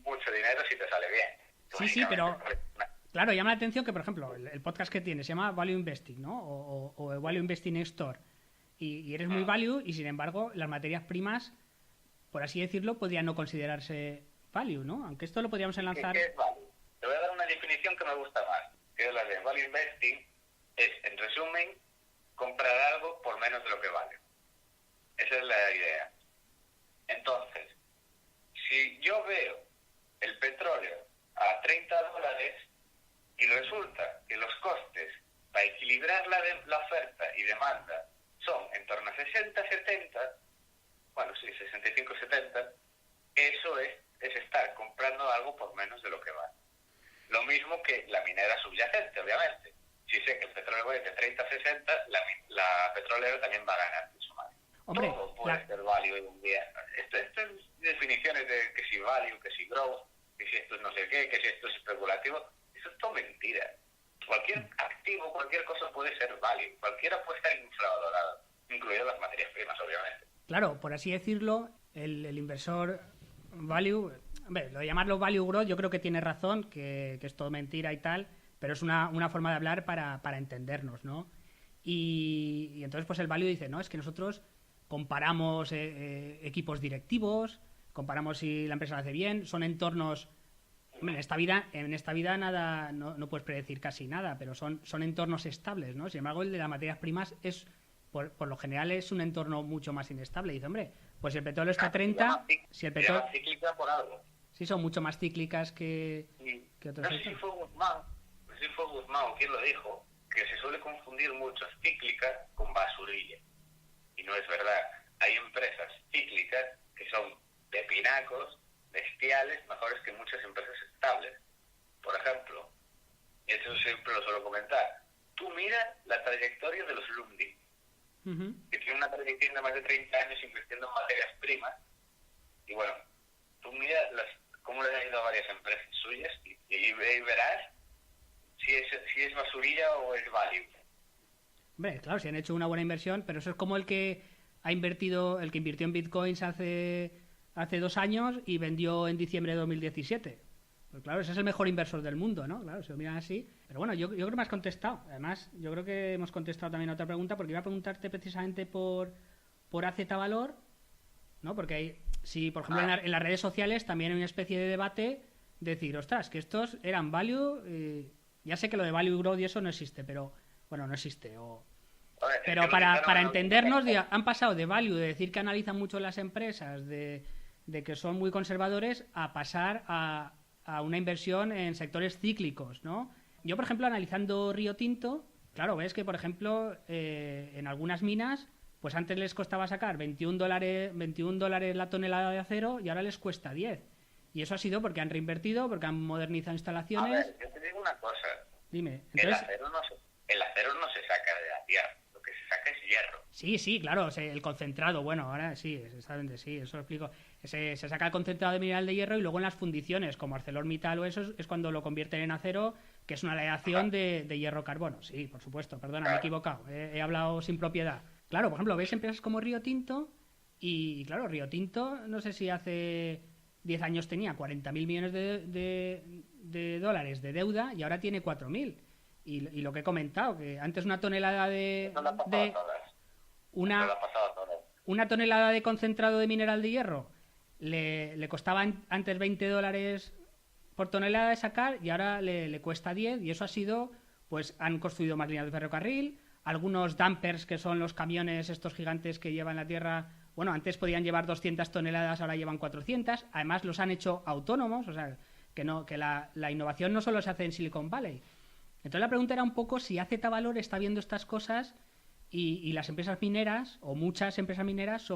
mucho dinero si te sale bien. Sí, pero claro, llama la atención que, por ejemplo, el podcast que tienes se llama Value Investing, ¿no? O Value Investing Store. Y eres muy value y, sin embargo, las materias primas, por así decirlo, podrían no considerarse value, ¿no? Aunque esto lo podríamos enlazar... ¿Qué es value? Te voy a dar una definición que me gusta más, que es la de value investing. Es, en resumen, comprar algo por menos de lo que vale. Esa es la idea. Entonces, si yo veo el petróleo a $30 y resulta que los costes para equilibrar la oferta y demanda son en torno a 60, 70, bueno, sí, 65, 70, eso es estar comprando algo por menos de lo que vale. Lo mismo que la minera subyacente, obviamente. Si sé que el petróleo vale de 30 a 60, la petrolera también va a ganar en su madre. Hombre, todo puede ser value hoy en día. Esto es definiciones de que si value, que si growth, que si esto es no sé qué, que si esto es especulativo. Eso es todo mentira. Cualquier activo, cualquier cosa puede ser value. Cualquiera puede estar infravalorado, incluidas las materias primas, obviamente. Claro, por así decirlo, el inversor value, hombre, lo de llamarlo value growth, yo creo que tiene razón, que es todo mentira y tal, pero es una forma de hablar para entendernos, ¿no? Y entonces pues el value dice, no, es que nosotros comparamos equipos directivos, comparamos si la empresa lo hace bien, son entornos... En esta vida nada, no puedes predecir casi nada, pero son entornos estables, ¿no? Sin embargo, el de las materias primas es, por lo general, es un entorno mucho más inestable. Dice, hombre, pues si el petróleo está a 30, si el petróleo... cíclica por algo. Sí, son mucho más cíclicas que otros. No sé si fue Guzmán quien lo dijo, que se suele confundir mucho cíclica con basurilla. Y no es verdad. Hay empresas cíclicas que son de pinacos, bestiales, mejores que muchas empresas estables. Por ejemplo, y eso siempre lo suelo comentar, tú mira la trayectoria de los Lundin, que tienen una trayectoria de más de 30 años invirtiendo en materias primas, y bueno, tú mira cómo les ha ido a varias empresas suyas y verás si es basurilla o es value. Hombre, claro, si han hecho una buena inversión, pero eso es como el que invirtió en bitcoins hace 2 años y vendió en diciembre de 2017. Pues claro, ese es el mejor inversor del mundo, ¿no? Claro, se lo miran así. Pero bueno, yo creo que me has contestado. Además, yo creo que hemos contestado también a otra pregunta, porque iba a preguntarte precisamente por AZ Valor, ¿no? Porque hay, si, por ejemplo, en las redes sociales también hay una especie de debate de decir, ostras, que estos eran value, ya sé que lo de value growth y eso no existe, pero, bueno, no existe, pero para entendernos, han pasado de value, de decir que analizan mucho las empresas, de que son muy conservadores, a pasar a una inversión en sectores cíclicos, ¿no? Yo, por ejemplo, analizando Río Tinto, claro, ves que, por ejemplo, en algunas minas, pues antes les costaba sacar $21 la tonelada de acero y ahora les cuesta 10. Y eso ha sido porque han reinvertido, porque han modernizado instalaciones. A ver, yo te digo una cosa. Dime. Entonces, el acero no se saca de la tierra, lo que se saca es hierro. Sí, claro, el concentrado, bueno, ahora sí, exactamente, sí, eso lo explico. Se saca el concentrado de mineral de hierro y luego en las fundiciones, como ArcelorMittal o eso, es cuando lo convierten en acero, que es una aleación de hierro-carbono. Sí, por supuesto, perdona, me he equivocado, he hablado sin propiedad. Claro, por ejemplo, ves empresas como Río Tinto y, claro, Río Tinto, no sé si hace 10 años tenía 40.000 millones de dólares de deuda y ahora tiene 4.000. Y lo que he comentado, que antes una tonelada una tonelada de concentrado de mineral de hierro le costaba antes $20 por tonelada de sacar y ahora le cuesta 10, y eso ha sido, pues han construido más líneas de ferrocarril, algunos dumpers, que son los camiones estos gigantes que llevan la tierra, bueno, antes podían llevar 200 toneladas, ahora llevan 400, además los han hecho autónomos, o sea, que la innovación no solo se hace en Silicon Valley. Entonces la pregunta era un poco si AZ Valor está viendo estas cosas y las empresas mineras, o muchas empresas mineras,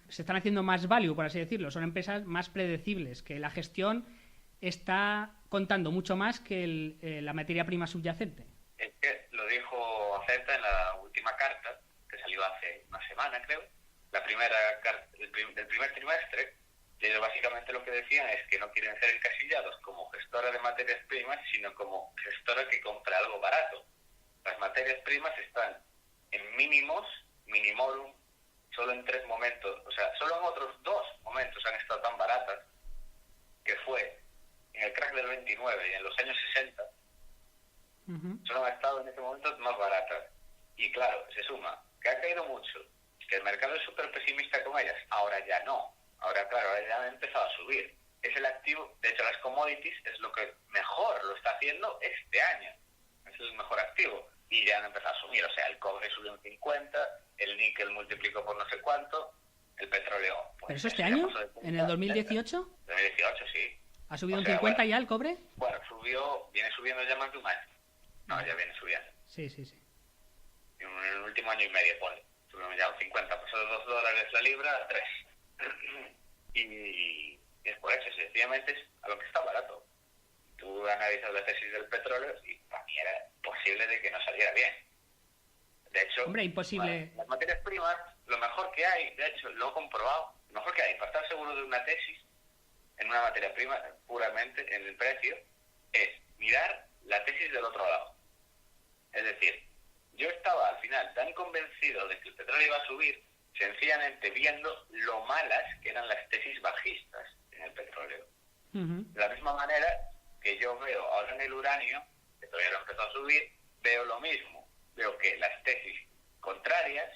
se están haciendo más value, por así decirlo, son empresas más predecibles, que la gestión está contando mucho más que la materia prima subyacente. Es que lo dijo AZ en la última carta, que salió hace una China, creo, del primer trimestre. Y ellos básicamente lo que decían es que no quieren ser encasillados como gestora de materias primas, sino como gestora que compra algo barato. Las materias primas están en minimorum, solo en 3 momentos, o sea, solo en otros 2 momentos han estado tan baratas, que fue en el crack del 29 y en los años 60, solo han estado en ese momento más baratas. Y claro, se suma que ha caído mucho, que el mercado es súper pesimista con ellas, ahora ya no. Ahora, claro, ahora ya ha empezado a subir. Es el activo, de hecho, las commodities es lo que mejor lo está haciendo este año. Es el mejor activo. Y ya han empezado a subir. O sea, el cobre subió un 50, el níquel multiplicó por no sé cuánto, el petróleo... Pues, ¿pero eso este año? ¿En el 2018? 2018, sí. ¿Ha subido un 50 bueno, ya el cobre? Bueno, viene subiendo ya más de un año. No, ya viene subiendo. Sí. En el último año y medio, ponle. Subimos ya un 50, pasó de $2 la libra a 3. Y es por eso, sencillamente es a lo que está barato. Tú analizas la tesis del petróleo y para mí era posible de que no saliera bien. De hecho, hombre, imposible. Las materias primas, lo mejor que hay, de hecho, lo he comprobado, lo mejor que hay para estar seguro de una tesis en una materia prima, puramente en el precio, es mirar la tesis del otro lado. Es decir, yo estaba al final tan convencido de que el petróleo iba a subir, sencillamente viendo lo malas que eran las tesis bajistas en el petróleo. De la misma manera que yo veo ahora en el uranio, que todavía no empezó a subir, veo lo mismo. Veo que las tesis contrarias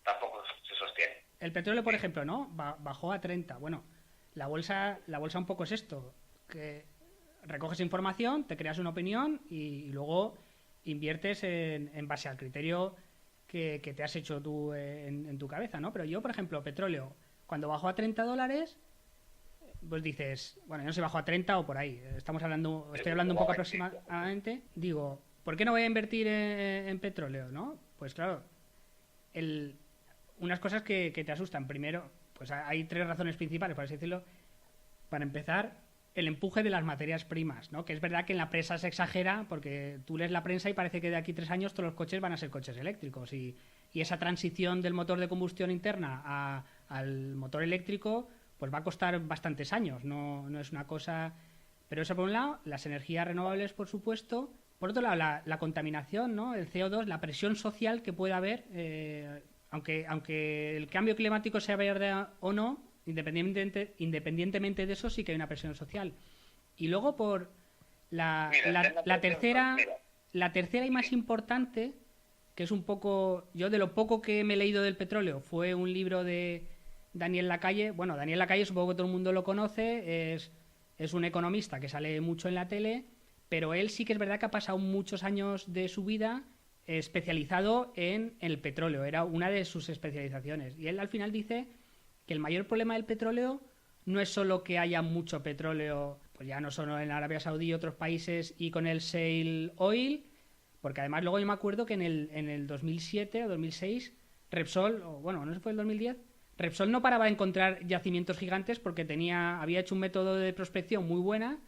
tampoco se sostienen. El petróleo, por ejemplo, ¿no? Bajó a 30. Bueno, la bolsa un poco es esto, que recoges información, te creas una opinión y luego inviertes en base al criterio que te has hecho tú en tu cabeza, ¿no? Pero yo, por ejemplo, petróleo, cuando bajó a $30, pues dices, bueno, yo no sé si bajó a 30 o por ahí, estoy hablando un poco aproximadamente, digo, ¿por qué no voy a invertir en petróleo, no? Pues claro, unas cosas que te asustan. Primero, pues hay 3 razones principales, por así decirlo. Para empezar, el empuje de las materias primas, ¿no? Que es verdad que en la prensa se exagera porque tú lees la prensa y parece que de aquí 3 años todos los coches van a ser coches eléctricos y esa transición del motor de combustión interna al motor eléctrico pues va a costar bastantes años, no es una cosa... Pero eso por un lado, las energías renovables, por supuesto. Por otro lado, la contaminación, ¿no? El CO2, la presión social que puede haber, aunque el cambio climático sea verdad o no, independientemente de eso, sí que hay una presión social. Y luego por la tercera y más importante, que es un poco... Yo de lo poco que me he leído del petróleo, fue un libro de Daniel Lacalle. Bueno, Daniel Lacalle supongo que todo el mundo lo conoce, es un economista que sale mucho en la tele, pero él sí que es verdad que ha pasado muchos años de su vida especializado en el petróleo, era una de sus especializaciones. Y él al final dice que el mayor problema del petróleo no es solo que haya mucho petróleo, pues ya no solo en Arabia Saudí y otros países y con el shale oil, porque además luego yo me acuerdo que en el 2007 o 2006 Repsol, o bueno, no sé si fue el 2010, Repsol no paraba de encontrar yacimientos gigantes porque había hecho un método de prospección muy buena,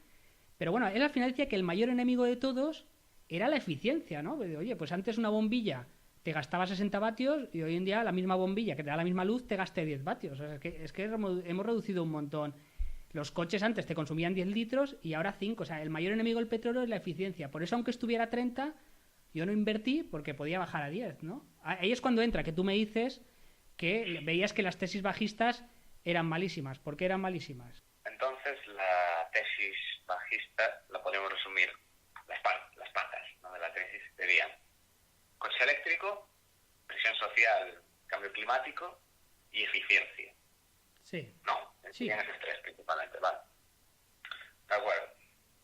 pero bueno, él al final decía que el mayor enemigo de todos era la eficiencia, ¿no? Oye, pues antes una bombilla te gastaba 60 vatios y hoy en día la misma bombilla que te da la misma luz te gaste 10 vatios. O sea, es que hemos reducido un montón. Los coches antes te consumían 10 litros y ahora 5. O sea, el mayor enemigo del petróleo es la eficiencia. Por eso, aunque estuviera a 30, yo no invertí porque podía bajar a 10, ¿no? Ahí es cuando entra, que tú me dices que veías que las tesis bajistas eran malísimas. ¿Por qué eran malísimas? Entonces, la tesis bajista la podemos resumir, las patas, ¿no?, de la tesis serían coche eléctrico, presión social, cambio climático y eficiencia. Sí. No, sí. En esos 3 principalmente, ¿vale? De acuerdo.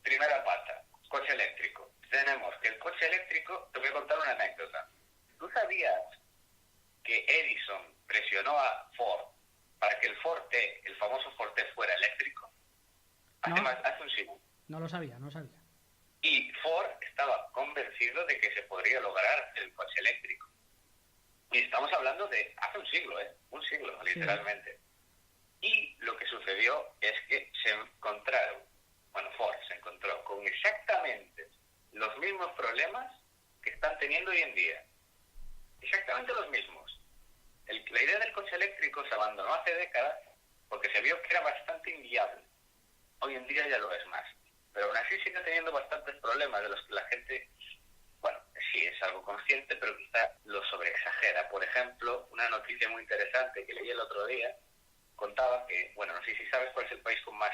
Primera pata, coche eléctrico. Tenemos que el coche eléctrico, te voy a contar una anécdota. ¿Tú sabías que Edison presionó a Ford para que el famoso Ford T fuera eléctrico? Hace un siglo. No lo sabía. Y Ford estaba convencido de que se podría lograr el coche eléctrico. Y estamos hablando de hace un siglo, literalmente. Sí. Y lo que sucedió es que Ford se encontró con exactamente los mismos problemas que están teniendo hoy en día. Exactamente los mismos. La idea del coche eléctrico se abandonó hace décadas porque se vio que era bastante inviable. Hoy en día ya lo es más. Pero aún así sigue teniendo bastantes problemas de los que la gente, bueno, sí es algo consciente, pero quizá lo sobreexagera. Por ejemplo, una noticia muy interesante que leí el otro día contaba que, bueno, no sé si sabes cuál es el país con más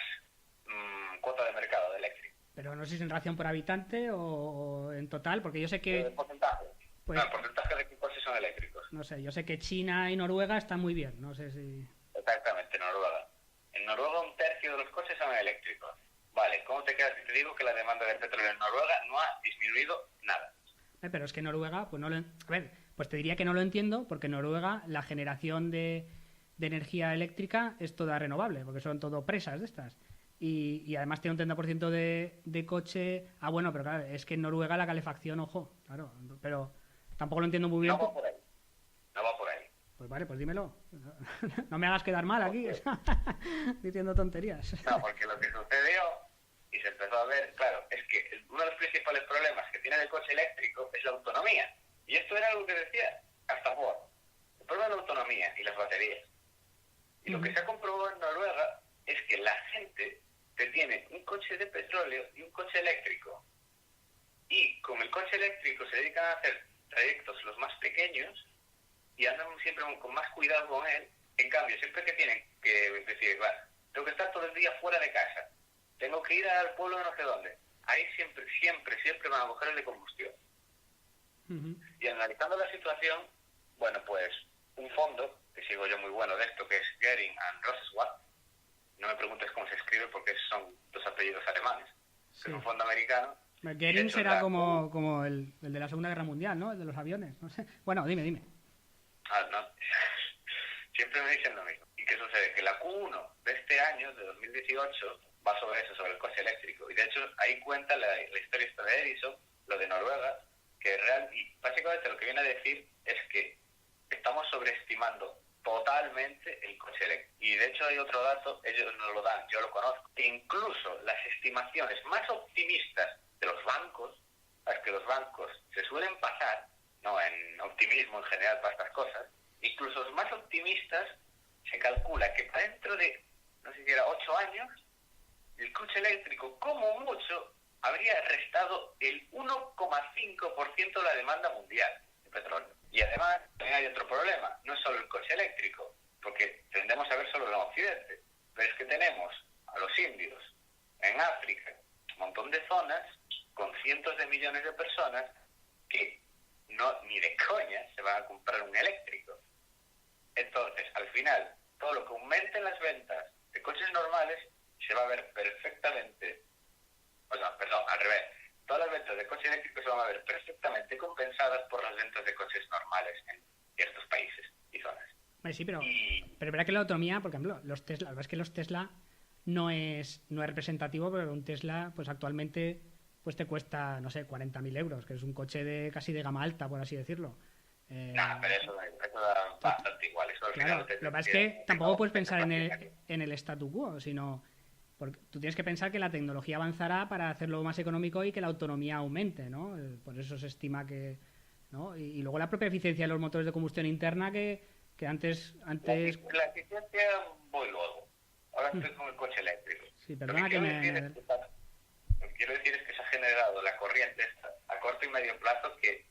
cuota de mercado de eléctrico. Pero no sé si es en relación por habitante o en total, porque yo sé que... ¿El porcentaje? Pues, no, el porcentaje de qué coches son eléctricos. No sé, yo sé que China y Noruega están muy bien, no sé si... Exactamente, Noruega. En Noruega 1/3 de los coches son eléctricos. Vale, ¿cómo te quedas si te digo que la demanda de petróleo en Noruega no ha disminuido nada? Pero es que Noruega, pues no lo... A ver, pues te diría que no lo entiendo, porque en Noruega la generación de energía eléctrica es toda renovable, porque son todo presas de estas. Y además tiene un 30% de coche... Ah, bueno, pero claro, es que en Noruega la calefacción, ojo, claro, pero tampoco lo entiendo muy bien. No va por ahí. No va por ahí. Pues vale, pues dímelo. No me hagas quedar mal aquí, diciendo tonterías. No, porque lo que sucedió, y se empezó a ver, claro, es que uno de los principales problemas que tiene el coche eléctrico es la autonomía. Y esto era algo que decía hasta Ford. El problema es la autonomía y las baterías. Y lo que se ha comprobado en Noruega es que la gente que tiene un coche de petróleo y un coche eléctrico, y con el coche eléctrico se dedican a hacer trayectos los más pequeños y andan siempre con más cuidado con él. En cambio, siempre que tienen que decir, bueno, tengo que estar todo el día fuera de casa, tengo que ir al pueblo de no sé dónde, ahí siempre van a coger el de combustión. Y analizando la situación, bueno, pues un fondo, que sigo yo muy bueno de esto, que es Gering and Rosenswald, no me preguntes cómo se escribe porque son dos apellidos alemanes, sí. Que es un fondo americano. Gering será como el de la Segunda Guerra Mundial, ¿no? El de los aviones, no sé. Bueno, dime. Ah, no. Siempre me dicen lo mismo. ¿Y qué sucede? Que la Q1 de este año, de 2018, va sobre eso, sobre el coche eléctrico. Y de hecho ahí cuenta la historia esta de Edison, lo de Noruega, y básicamente lo que viene a decir es que estamos sobreestimando totalmente el coche eléctrico. Y de hecho hay otro dato, ellos nos lo dan, yo lo conozco, que incluso las estimaciones más optimistas de los bancos, es que los bancos se suelen pasar, no en optimismo en general para estas cosas, incluso los más optimistas se calcula que para dentro de, no sé si era 8 años, el coche eléctrico como mucho habría restado el 1,5% de la demanda mundial de petróleo. Y además también hay otro problema, no es solo el coche eléctrico, porque tendemos a ver solo en Occidente, pero es que tenemos a los indios en África, un montón de zonas con cientos de millones de personas que no ni de coña se van a comprar un eléctrico. Entonces, al final, todo lo que aumente las ventas de coches normales se va a ver perfectamente, al revés, todas las ventas de coches eléctricos se van a ver perfectamente compensadas por las ventas de coches normales en ciertos países y zonas. Sí, pero es verdad que la autonomía, por ejemplo, los Tesla, la verdad es que los Tesla no es representativo, pero un Tesla, pues actualmente pues te cuesta, no sé, 40.000 euros, que es un coche casi de gama alta, por así decirlo. Pero eso da bastante igual. Eso claro, lo que pasa es que tampoco puedes pensar en el statu quo, sino porque tú tienes que pensar que la tecnología avanzará para hacerlo más económico y que la autonomía aumente, ¿no? Por eso se estima que, ¿no? Y luego la propia eficiencia de los motores de combustión interna que antes... La eficiencia voy luego. Ahora estoy con el coche eléctrico. Sí, perdona que me... Lo que quiero decir es que se ha generado la corriente esta, a corto y medio plazo que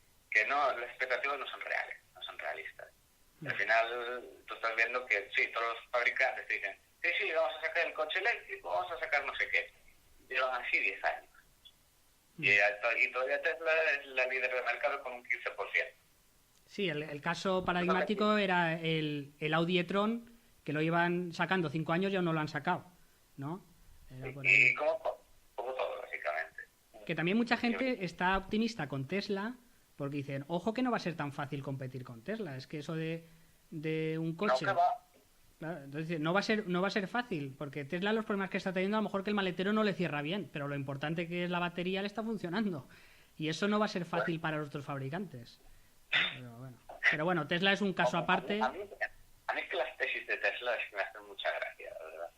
no, las expectativas no son reales, no son realistas. Al final tú estás viendo que sí, todos los fabricantes te dicen, sí, vamos a sacar el coche eléctrico, vamos a sacar no sé qué. Llevan así 10 años. Y todavía Tesla es la líder de mercado con un 15%. Sí, el caso paradigmático era el Audi e-tron, que lo iban sacando 5 años y aún no lo han sacado, ¿no? Y como todo, básicamente. Que también mucha gente está optimista con Tesla, porque dicen, ojo que no va a ser tan fácil competir con Tesla. Es que eso de un coche... No, que va. Claro, entonces no va a ser fácil, porque Tesla los problemas que está teniendo, a lo mejor que el maletero no le cierra bien, pero lo importante que es la batería le está funcionando. Y eso no va a ser fácil para los otros fabricantes. Pero bueno, Tesla es un caso aparte. A mí es que las tesis de Tesla es que me hacen mucha gracia, la verdad.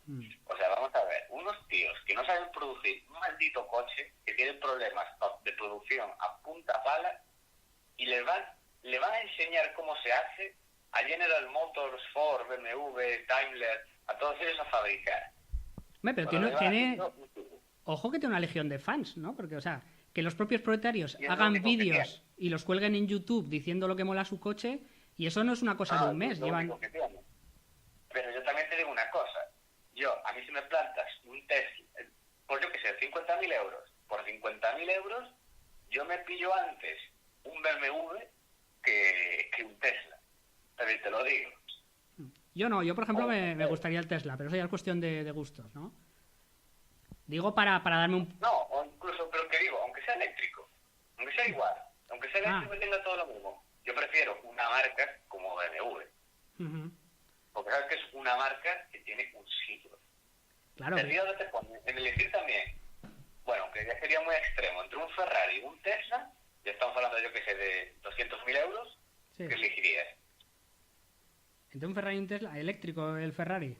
O sea, vamos a ver, unos tíos que no saben producir un maldito coche, que tienen problemas de producción a punta pala, y le van a enseñar cómo se hace a General Motors, Ford, BMW, Daimler, a todos ellos a fabricar. Pero ojo que tiene una legión de fans, ¿no? Porque, o sea, que los propios propietarios hagan vídeos y los cuelguen en YouTube diciendo lo que mola su coche, y eso no es una cosa de un mes. Pero yo también te digo una cosa. A mí si me plantas un Tesla, por yo que sé, 50.000 euros, por 50.000 euros, yo me pillo antes un BMW que un Tesla. También te lo digo. Yo por ejemplo me gustaría el Tesla, pero eso ya es cuestión de gustos, ¿no? Digo para darme un... No, o incluso, pero que digo, aunque sea eléctrico, aunque sea igual, aunque sea eléctrico y tenga todo lo mismo, yo prefiero una marca como BMW. Porque sabes que es una marca que tiene un siglo. Claro. El día donde te pones en elegir también, bueno, que ya sería muy extremo, entre un Ferrari y un Tesla, ya estamos hablando, yo que sé, de 200.000 euros, sí. ¿Qué elegirías? ¿Entre un Ferrari y un Tesla? ¿Eléctrico el Ferrari?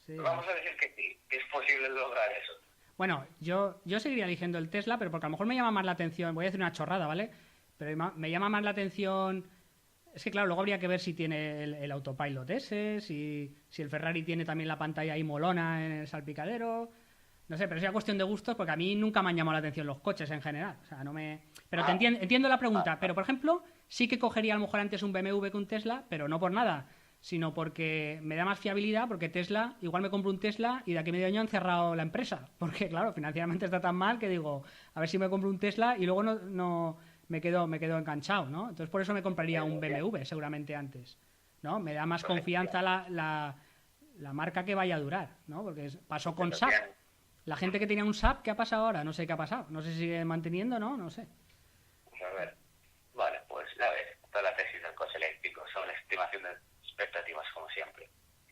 Sí. Vamos a decir que sí, que es posible lograr eso. Bueno, yo seguiría eligiendo el Tesla, pero porque a lo mejor me llama más la atención, voy a decir una chorrada, ¿vale? Pero me llama más la atención... Es que claro, luego habría que ver si tiene el autopilot ese, si el Ferrari tiene también la pantalla ahí molona en el salpicadero... No sé, pero es una cuestión de gustos, porque a mí nunca me han llamado la atención los coches en general. O sea, no me... Pero entiendo la pregunta. Pero, por ejemplo, sí que cogería a lo mejor antes un BMW que un Tesla, pero no por nada, sino porque me da más fiabilidad, porque Tesla, igual me compro un Tesla y de aquí a medio año han cerrado la empresa. Porque, claro, financieramente está tan mal que digo, a ver si me compro un Tesla y luego no me quedo enganchado, ¿no? Entonces, por eso me compraría un BMW seguramente antes, ¿no? Me da más confianza la marca que vaya a durar, ¿no? Porque pasó con SAP. La gente que tenía un SAP, ¿qué ha pasado ahora? No sé qué ha pasado. No sé si sigue manteniendo, ¿no? No sé. A ver. Vale, pues ya ves, toda la tesis del coche eléctrico son la estimación de expectativas, como siempre.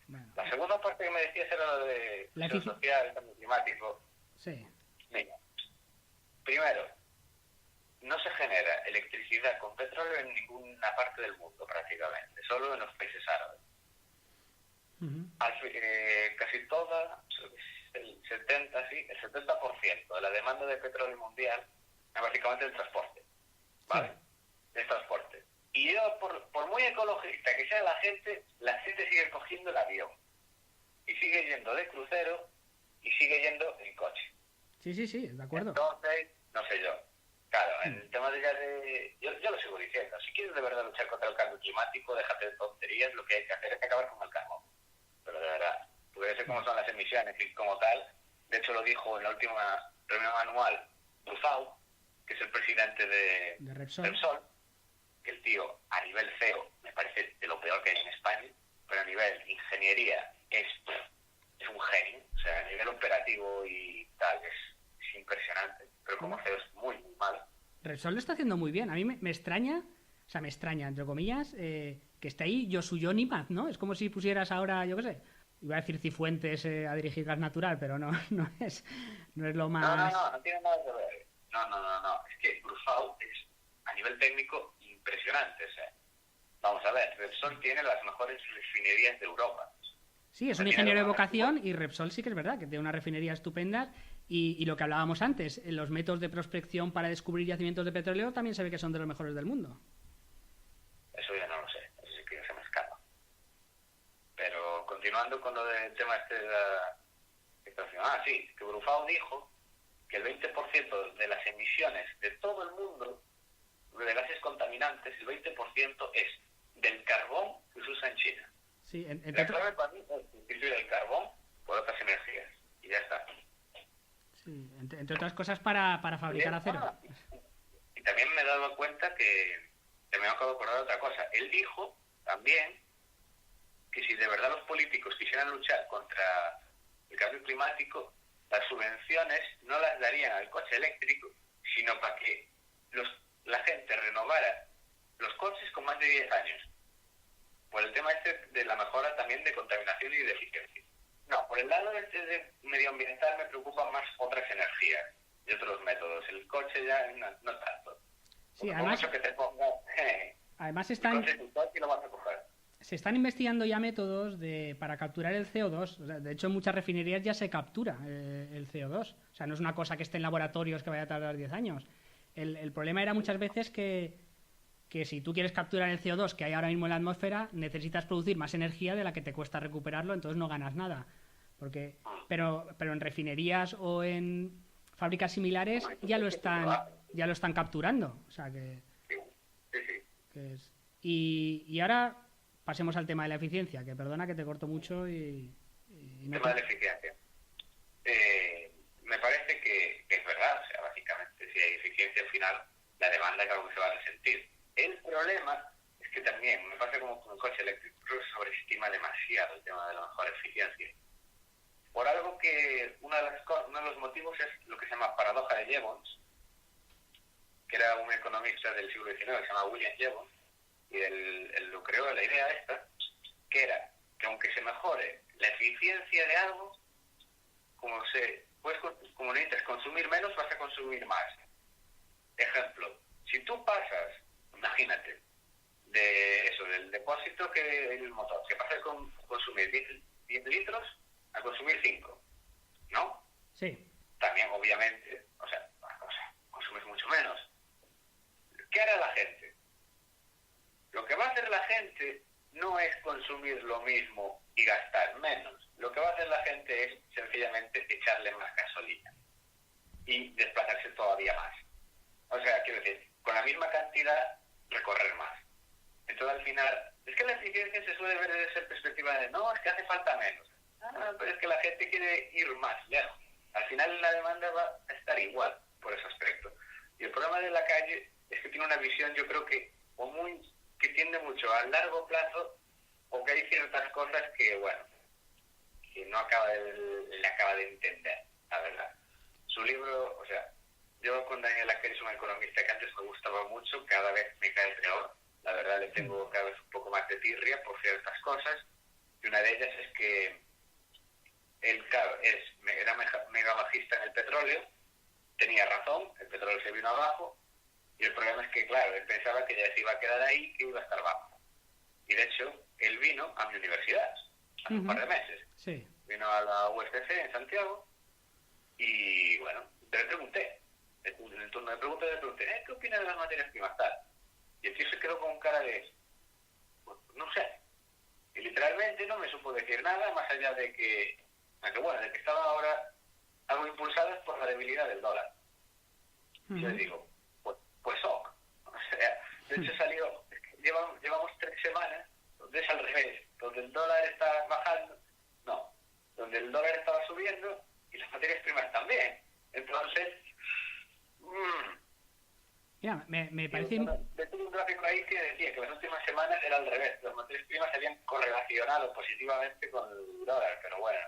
Bueno. La segunda parte que me decías era lo de cuestión social, el cambio climático. Sí. Mira, primero, no se genera electricidad con petróleo en ninguna parte del mundo, prácticamente. Solo en los países árabes. Casi toda... el 70% de la demanda de petróleo mundial es básicamente el transporte, ¿vale? Sí. El transporte. Y yo, por muy ecologista que sea la gente sigue cogiendo el avión. Y sigue yendo de crucero y sigue yendo en coche. Sí, de acuerdo. Entonces, no sé yo. Claro, el tema de yo lo sigo diciendo. Si quieres de verdad luchar contra el cambio climático, déjate de tonterías. Lo que hay que hacer es acabar con el carbón. Pero de verdad. Porque sé cómo son las emisiones y como tal, de hecho lo dijo en la última reunión anual Brufau, que es el presidente de Repsol, que el tío a nivel CEO me parece de lo peor que hay en España, pero a nivel ingeniería es un genio, o sea, a nivel operativo y tal es impresionante, pero como CEO es muy malo. Repsol lo está haciendo muy bien, a mí me extraña, entre comillas, que esté ahí Yosuyo Nimaz, ¿no? Es como si pusieras ahora, yo qué sé, iba a decir Cifuentes a dirigir gas natural, pero no es lo más... No tiene nada que ver. No. Es que Brufau es, a nivel técnico, impresionante. O sea, vamos a ver, Repsol tiene las mejores refinerías de Europa. Sí, es un ingeniero de vocación y Repsol sí que es verdad, que tiene una refinería estupenda y lo que hablábamos antes, los métodos de prospección para descubrir yacimientos de petróleo también se ve que son de los mejores del mundo. Eso ya no lo sé, eso sí que se me escapa. Pero continuando con lo del tema de la situación. Sí, que Brufau dijo que el 20% de las emisiones de todo el mundo de gases contaminantes, el 20% es del carbón que se usa en China. Sí, la clave para mí es sustituir el carbón por otras energías y ya está. Sí, entre otras cosas para fabricar acero. Y también me he dado cuenta que me acabo de acordar de otra cosa. Él dijo también que si de verdad los políticos quisieran luchar contra el cambio climático, las subvenciones no las darían al coche eléctrico, sino para que la gente renovara los coches con más de 10 años. Por el tema de la mejora también de contaminación y de eficiencia. No, por el lado de medioambiental me preocupan más otras energías y otros métodos. El coche ya no tanto. Sí, además, mucho que te ponga, además se están investigando ya métodos para capturar el CO2. O sea, de hecho, en muchas refinerías ya se captura el CO2. O sea, no es una cosa que esté en laboratorios que vaya a tardar 10 años. El problema era muchas veces que que si tú quieres capturar el CO2 que hay ahora mismo en la atmósfera, necesitas producir más energía de la que te cuesta recuperarlo, entonces no ganas nada. Pero en refinerías o en fábricas similares ya lo están capturando. O sea que es... Y ahora pasemos al tema de la eficiencia, que perdona que te corto mucho y el tema de la eficiencia. Me parece que es verdad, o sea, básicamente, si hay eficiencia al final, la demanda es algo que se va a resentir. El problema es que también, me pasa como con el coche eléctrico, creo que se sobreestima demasiado el tema de la mejor eficiencia. Por algo que uno de los motivos es lo que se llama paradoja de Jevons, que era un economista del siglo XIX que se llama William Jevons, y él lo creó la idea esta, que era que aunque se mejore la eficiencia de algo, como necesitas consumir menos, vas a consumir más. Ejemplo, si tú pasas, imagínate, del depósito que el motor, que pasas con consumir 10 litros a consumir 5, ¿no? Sí. También, obviamente, consumes mucho menos. ¿Qué hará la gente? Lo que va a hacer la gente no es consumir lo mismo y gastar menos. Lo que va a hacer la gente es sencillamente echarle más gasolina y desplazarse todavía más. O sea, quiero decir, con la misma cantidad recorrer más. Entonces al final, es que la eficiencia se suele ver desde esa perspectiva de no, es que hace falta menos. Pero es que la gente quiere ir más lejos. Al final la demanda va a estar igual por ese aspecto. Y el problema de la calle es que tiene una visión, yo creo que tiende mucho a largo plazo, o que hay ciertas cosas que, que no le acaba de entender, la verdad. Su libro, o sea, yo con Daniel Lacker es un economista que antes me gustaba mucho, cada vez me cae peor. La verdad le tengo cada vez un poco más de tirria por ciertas cosas, y una de ellas es que él, claro, era mega bajista en el petróleo, tenía razón, el petróleo se vino abajo, y el problema es que, claro, él pensaba que ya se iba a quedar ahí, que iba a estar bajo. Y de hecho, él vino a mi universidad hace un par de meses. Sí. Vino a la USC en Santiago y, le pregunté, en el turno de preguntas le pregunté, ¿qué opinas de las materias primas tal? Y el tío se quedó con cara de, pues, no sé. Y literalmente no me supo decir nada más allá de que estaba ahora algo impulsadas por la debilidad del dólar. Y yo digo, pues ok. O sea, de hecho salió, llevamos 3 semanas donde es al revés, donde el dólar está bajando, donde el dólar estaba subiendo y las materias primas también. Entonces, Mira, me parece... Tuve un gráfico ahí que decía que las últimas semanas era al revés, las materias primas se habían correlacionado positivamente con el dólar, pero bueno.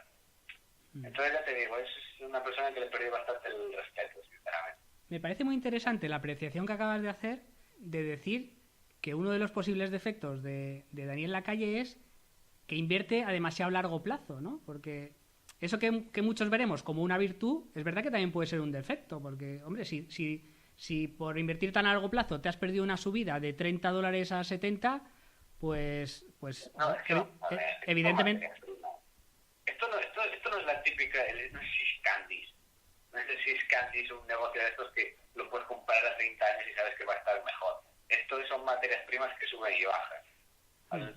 Entonces ya te digo, es una persona que le perdí bastante el respeto, sinceramente. Me parece muy interesante la apreciación que acabas de hacer de decir que uno de los posibles defectos de Daniel Lacalle es que invierte a demasiado largo plazo, ¿no? Porque eso que muchos veremos como una virtud, es verdad que también puede ser un defecto, porque, hombre, si por invertir tan a largo plazo te has perdido una subida de $30 a 70, pues evidentemente... Esto no es la típica, no es Siscandis. No es el Siscandis, un negocio de estos que lo puedes comprar a 30 años y sabes que va a estar mejor. Esto son materias primas que suben y bajan.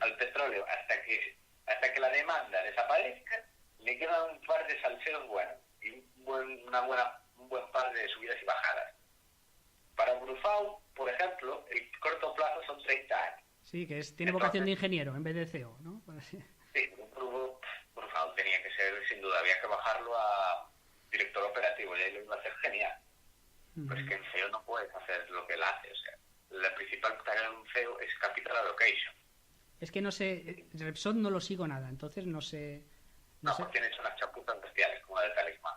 Al petróleo, hasta que la demanda desaparezca, le quedan un par de salseos buenos y un buen par de subidas y bajadas. Para Brufau, por ejemplo, el corto plazo son 30 años. Sí, que tiene vocación de ingeniero en vez de CEO, ¿no? Sí, Brufau tenía que ser, sin duda, había que bajarlo a director operativo y ahí lo iba a hacer genial. Pero es que en CEO no puedes hacer lo que él hace, o sea, la principal tarea de un CEO es capital allocation. Es que no sé, Repsol no lo sigo nada, entonces no sé... Porque tiene hecho unas chapuzas bestiales como la de Talismán.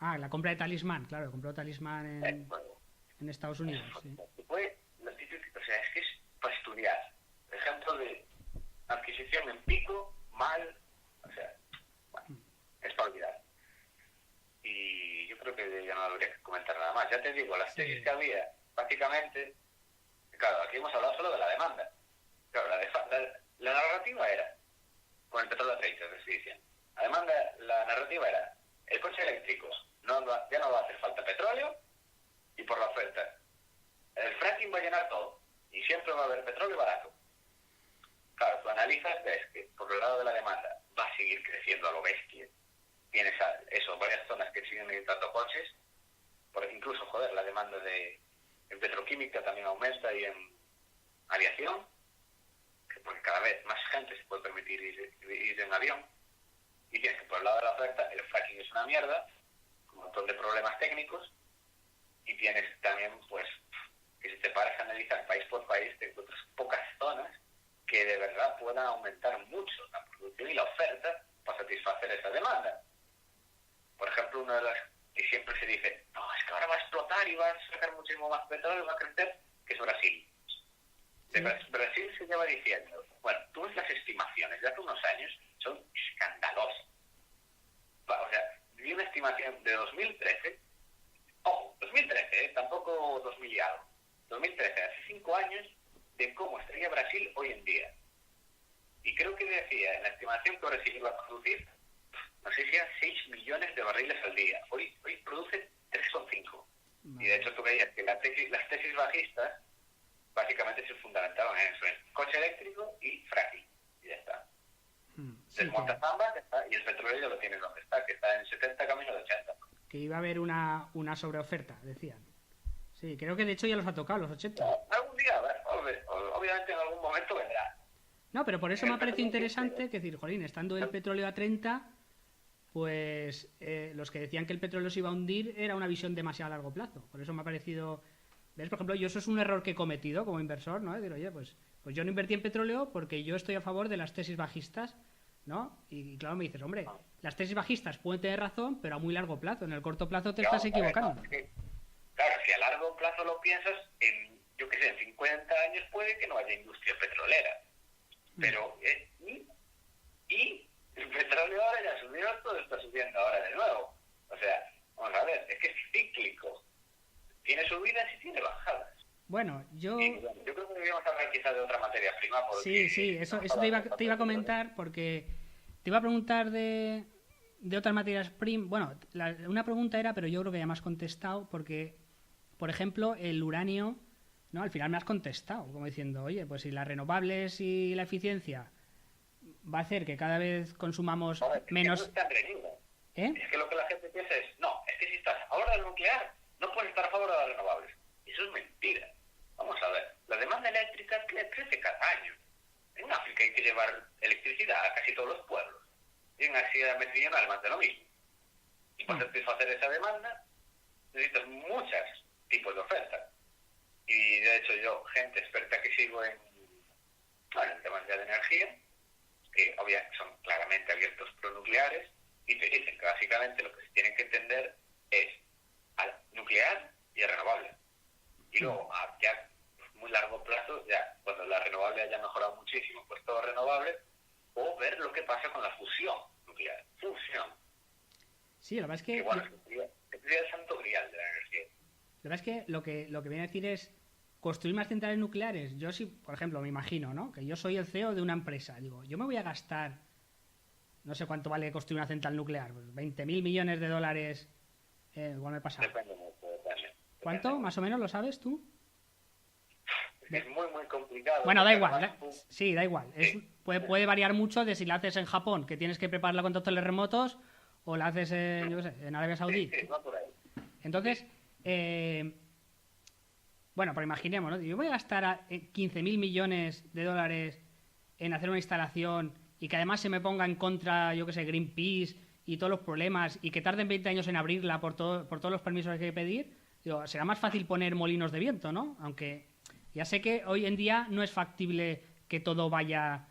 Ah, la compra de Talismán, claro, compró Talismán en Estados Unidos. Sí. O sea, es que es para estudiar. Ejemplo de adquisición en pico, mal, o sea, es para olvidar. Y yo creo que ya no habría que comentar nada más. Ya te digo, las tesis que había, básicamente, claro, aquí hemos hablado solo de la demanda. Claro, la narrativa era, con el petróleo a 30, te estoy diciendo. La narrativa era, el coche eléctrico ya no va a hacer falta petróleo y por la oferta. El fracking va a llenar todo. y siempre va a haber petróleo barato. Claro, tú analizas, ves que por el lado de la demanda va a seguir creciendo a lo bestia. Tienes varias zonas que siguen necesitando coches, incluso, la demanda en petroquímica también aumenta y en aviación, porque cada vez más gente se puede permitir ir en avión. Y tienes que por el lado de la oferta, el fracking es una mierda, con un montón de problemas técnicos, y tienes también, pues, que si te paras a analizar país por país, te encuentras pocas zonas que de verdad puedan aumentar mucho la producción y la oferta para satisfacer esa demanda. Por ejemplo, una de las que siempre se dice, no, es que ahora va a explotar y va a sacar muchísimo más petróleo, va a crecer, que es Brasil. Brasil se lleva diciendo, bueno, tú ves las estimaciones de hace unos años, son escandalosas. O sea, vi una estimación de 2013, ojo, 2013, tampoco 2000 y algo, 2013, hace 5 años, de cómo estaría Brasil hoy en día. Y creo que decía en la estimación que ahora sí iba a producir, no sé si eran 6 millones de barriles al día. Hoy produce 3,5. Y de hecho tú veías que las tesis bajistas básicamente se fundamentaban en eso, en coche eléctrico y fracking. Y ya está. Desmontas ambas, y el petróleo ya lo tienes donde está, que está en 70 camino de 80. Que iba a haber una sobreoferta, decían. Sí, creo que de hecho ya los ha tocado, los 80. Algún día, obviamente en algún momento vendrá. No, pero por eso me ha parecido interesante que decir, jolín, estando el petróleo a 30, pues los que decían que el petróleo se iba a hundir era una visión demasiado a largo plazo. Por eso me ha parecido... ¿Ves? Por ejemplo, yo eso es un error que he cometido como inversor, ¿no? Decir, oye, pues yo no invertí en petróleo porque yo estoy a favor de las tesis bajistas, ¿no? Y claro, me dices, hombre, las tesis bajistas pueden tener razón, pero a muy largo plazo. En el corto plazo te estás equivocando. Claro, si a largo plazo lo piensas, en 50 años puede que no haya industria petrolera. Pero, y el petróleo ahora ya subió, todo está subiendo ahora de nuevo. O sea, vamos a ver, es que es cíclico. Tiene subidas y tiene bajadas. Bueno, yo creo que deberíamos hablar quizás de otra materia prima. Sí, eso te iba a comentar, porque te iba a preguntar de otras materias primas. Bueno, una pregunta era, pero yo creo que ya me has contestado, porque, por ejemplo, el uranio, ¿no? Al final me has contestado, como diciendo, oye, pues si las renovables y la eficiencia va a hacer que cada vez consumamos menos... Es que no es tan reñido. Es que lo que la gente piensa es, no, es que si estás a favor del nuclear, no puedes estar a favor de las renovables. Eso es mentira. Vamos a ver, la demanda eléctrica crece cada año. En África hay que llevar electricidad a casi todos los pueblos. Y en Asia meridional más de lo mismo. Y para satisfacer esa demanda necesitas muchos tipos de oferta. Y de hecho yo, gente experta que sigo en temas de energía, que obviamente son claramente abiertos pronucleares, y te dicen que básicamente lo que se tienen que entender es al nuclear y al renovable. Y luego, ya a muy largo plazo, ya cuando la renovable haya mejorado muchísimo, pues todo renovable, o ver lo que pasa con la fusión nuclear. Fusión. Sí, la verdad es que... bueno, sería el santo grial de la energía. La verdad es que lo que viene a decir es construir más centrales nucleares. Yo sí, por ejemplo, me imagino, ¿no? Que yo soy el CEO de una empresa. Digo, yo me voy a gastar, no sé cuánto vale construir una central nuclear, pues 20.000 millones de dólares. Igual me pasa. Depende mucho, depende. ¿Cuánto? ¿Más o menos lo sabes tú? Es muy, muy complicado. Bueno, da igual. Sí, da igual. Sí. Puede variar mucho de si la haces en Japón, que tienes que prepararla con controles remotos, o la haces en, yo qué sé, en Arabia Saudí. Sí, va por ahí. Entonces, bueno, pero imaginemos, ¿no? Yo voy a gastar 15.000 millones de dólares en hacer una instalación y que además se me ponga en contra, yo qué sé, Greenpeace y todos los problemas y que tarden 20 años en abrirla por todos los permisos que hay que pedir. Digo, será más fácil poner molinos de viento, ¿no? Aunque ya sé que hoy en día no es factible que todo vaya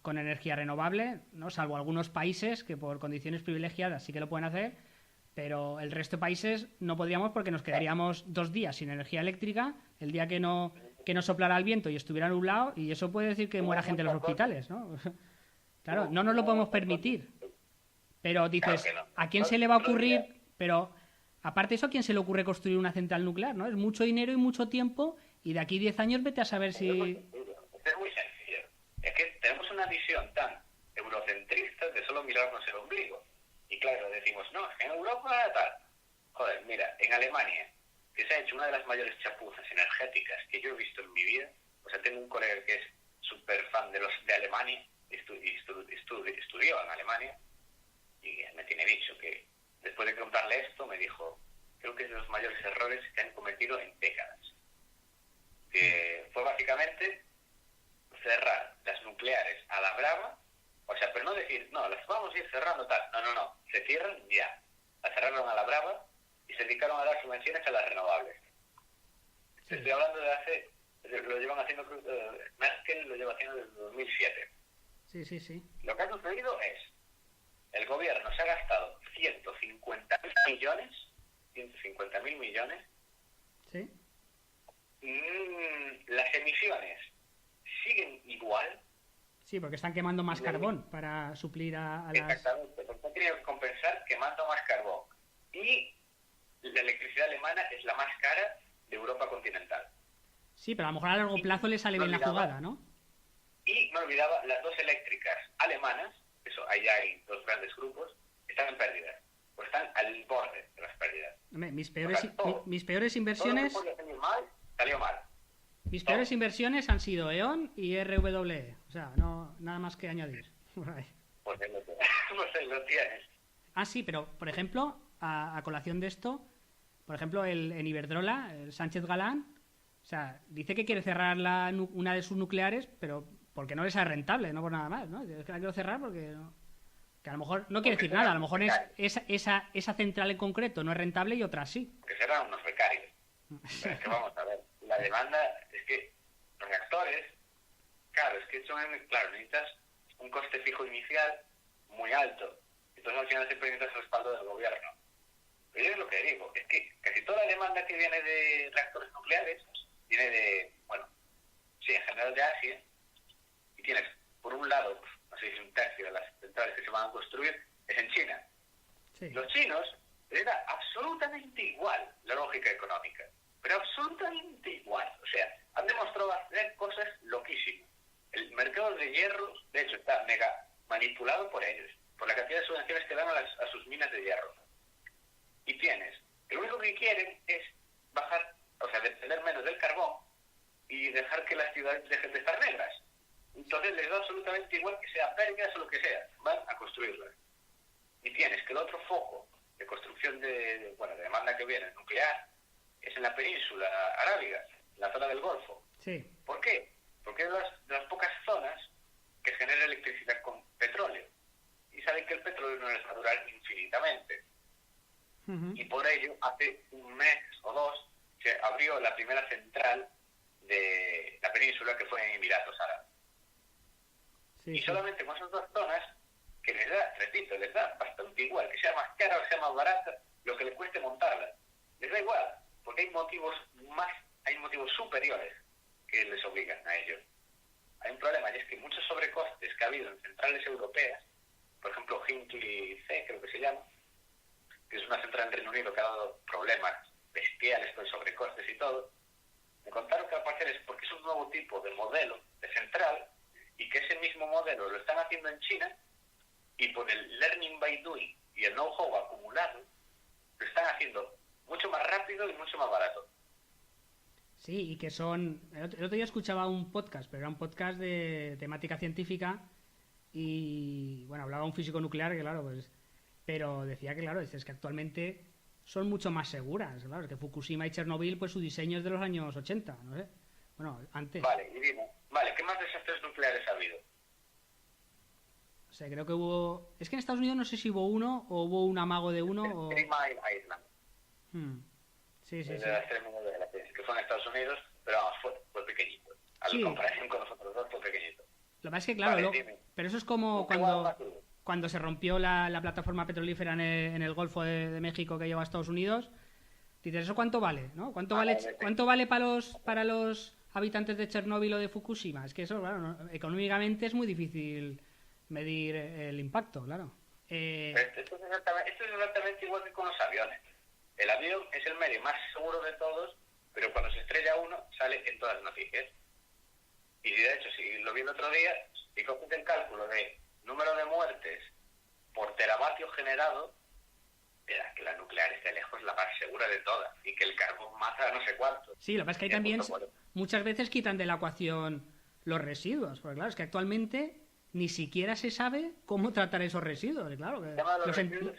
con energía renovable, ¿no? Salvo algunos países que por condiciones privilegiadas sí que lo pueden hacer, pero el resto de países no podríamos porque nos quedaríamos 2 días sin energía eléctrica, el día que no soplara el viento y estuviera nublado, y eso puede decir que muera gente en los hospitales, ¿no? Claro, no nos lo podemos permitir. Pero dices, ¿a quién se le va a ocurrir? Pero aparte de eso, ¿a quién se le ocurre construir una central nuclear? ¿No? Es mucho dinero y mucho tiempo, y de aquí a 10 años vete a saber si... Es muy sencillo. Es que tenemos una visión tan eurocentrista de solo mirarnos el ombligo. Y claro, decimos, no, en Europa tal. Joder, mira, en Alemania, que se ha hecho una de las mayores chapuzas energéticas que yo he visto en mi vida. O sea, tengo un colega que es súper fan de Alemania, estudió en Alemania, y me tiene dicho que después de contarle esto me dijo, creo que es de los mayores errores que han cometido en décadas. Que fue básicamente cerrar las nucleares a la brava, o sea, pero no decir, no, las vamos a ir cerrando tal, no, se cierran ya, las cerraron a la brava y se dedicaron a dar subvenciones a las renovables. Sí. Estoy hablando lo llevan haciendo, Merkel lo lleva haciendo desde 2007. Sí. Lo que ha sucedido es, el gobierno se ha gastado 150.000 millones. Sí. Las emisiones siguen igual. Sí, porque están quemando más carbón para suplir a las... Exactamente, porque han tenido que compensar quemando más carbón. Y la electricidad alemana es la más cara de Europa continental. Sí, pero a lo mejor a largo plazo le sale bien la jugada, ¿no? Y me olvidaba, las dos eléctricas alemanas, eso, ahí hay dos grandes grupos, están en pérdidas. O están al borde de las pérdidas. Mis peores inversiones... Todo lo que podía salir mal, salió mal. Mis peores inversiones han sido E.ON y RWE. O sea, no nada más que añadir. Pues ahí lo tienes. Ah, sí, pero, por ejemplo, a colación de esto, por ejemplo, en Iberdrola, el Sánchez Galán, o sea, dice que quiere cerrar una de sus nucleares, pero porque no les es rentable, no por nada más, ¿no? Es que la quiero cerrar porque... No, que a lo mejor no quiere decir nada, a lo mejor esa central en concreto no es rentable y otra sí. Que serán unos becarios. Pero es que vamos a ver, la demanda es que los reactores, claro, es que claro, necesitas un coste fijo inicial muy alto. Entonces al final siempre necesitas el respaldo del gobierno. Pero yo es lo que digo, es que casi toda la demanda que viene de reactores nucleares viene de, en general de Asia, y tienes, por un lado, no sé si un tercio de las centrales que se van a construir es en China. Sí. Los chinos les da absolutamente igual la lógica económica, pero absolutamente igual. O sea, han demostrado hacer cosas loquísimas. El mercado de hierro, de hecho, está mega manipulado por ellos, por la cantidad de subvenciones que dan a sus minas de hierro. Y tienes, lo único que quieren es bajar, o sea, depender menos del carbón y dejar que las ciudades dejen de estar negras. Entonces les da absolutamente igual que sea pérdidas o lo que sea, van a construirlas. Y tienes que el otro foco de construcción de demanda que viene nuclear es en la península arábiga, en la zona del Golfo. Sí. ¿Por qué? Porque es de las pocas zonas que genera electricidad con petróleo. Y saben que el petróleo no les va a durar infinitamente. Uh-huh. Y por ello, hace un mes o dos, se abrió la primera central de la península, que fue en Emiratos Árabes. Sí, y solamente con esas dos zonas, que les da bastante igual, que sea más cara o sea más barata, lo que les cueste montarla. Les da igual, porque hay motivos superiores que les obligan a ellos. Hay un problema, y es que muchos sobrecostes que ha habido en centrales europeas, por ejemplo Hinkley C, creo que se llama, que es una central en Reino Unido que ha dado problemas bestiales con sobrecostes y todo, me contaron que al parecer es porque es un nuevo tipo de modelo de central y que ese mismo modelo lo están haciendo en China y por el learning by doing y el know-how acumulado lo están haciendo mucho más rápido y mucho más barato. Sí, y que son... El otro día escuchaba un podcast, pero era un podcast de temática científica y, hablaba un físico nuclear que, claro, pues... Pero decía que, claro, es que actualmente son mucho más seguras, claro, es que Fukushima y Chernobyl, pues su diseño es de los años 80, no sé. Antes. Vale, y dime, ¿qué más desastres nucleares ha habido? O sea, creo que hubo... Es que en Estados Unidos no sé si hubo uno o hubo un amago de uno o... Three Mile Island. Sí. Que fue en Estados Unidos, pero vamos, fue pequeñito. A la comparación con nosotros dos fue pequeñito. Lo que pasa es que, claro, pero eso es como cuando se rompió la plataforma petrolífera en el Golfo de México que lleva a Estados Unidos. Dices, ¿eso cuánto vale? ¿No? ¿Cuánto vale para los habitantes de Chernóbil o de Fukushima? Es que eso, claro, económicamente es muy difícil medir el impacto, claro. Esto es exactamente igual que con los aviones. El avión es el medio más seguro de todos, pero cuando se estrella uno sale en todas las noticias. Y de hecho, si lo vi el otro día, si coges el cálculo de número de muertes por teravatio generado, verás que la nuclear es de lejos la más segura de de todas y que el carbón mata no sé cuánto. Sí, lo que pasa es que ahí también muchas veces quitan de la ecuación los residuos, porque claro, es que actualmente ni siquiera se sabe cómo tratar esos residuos, claro, que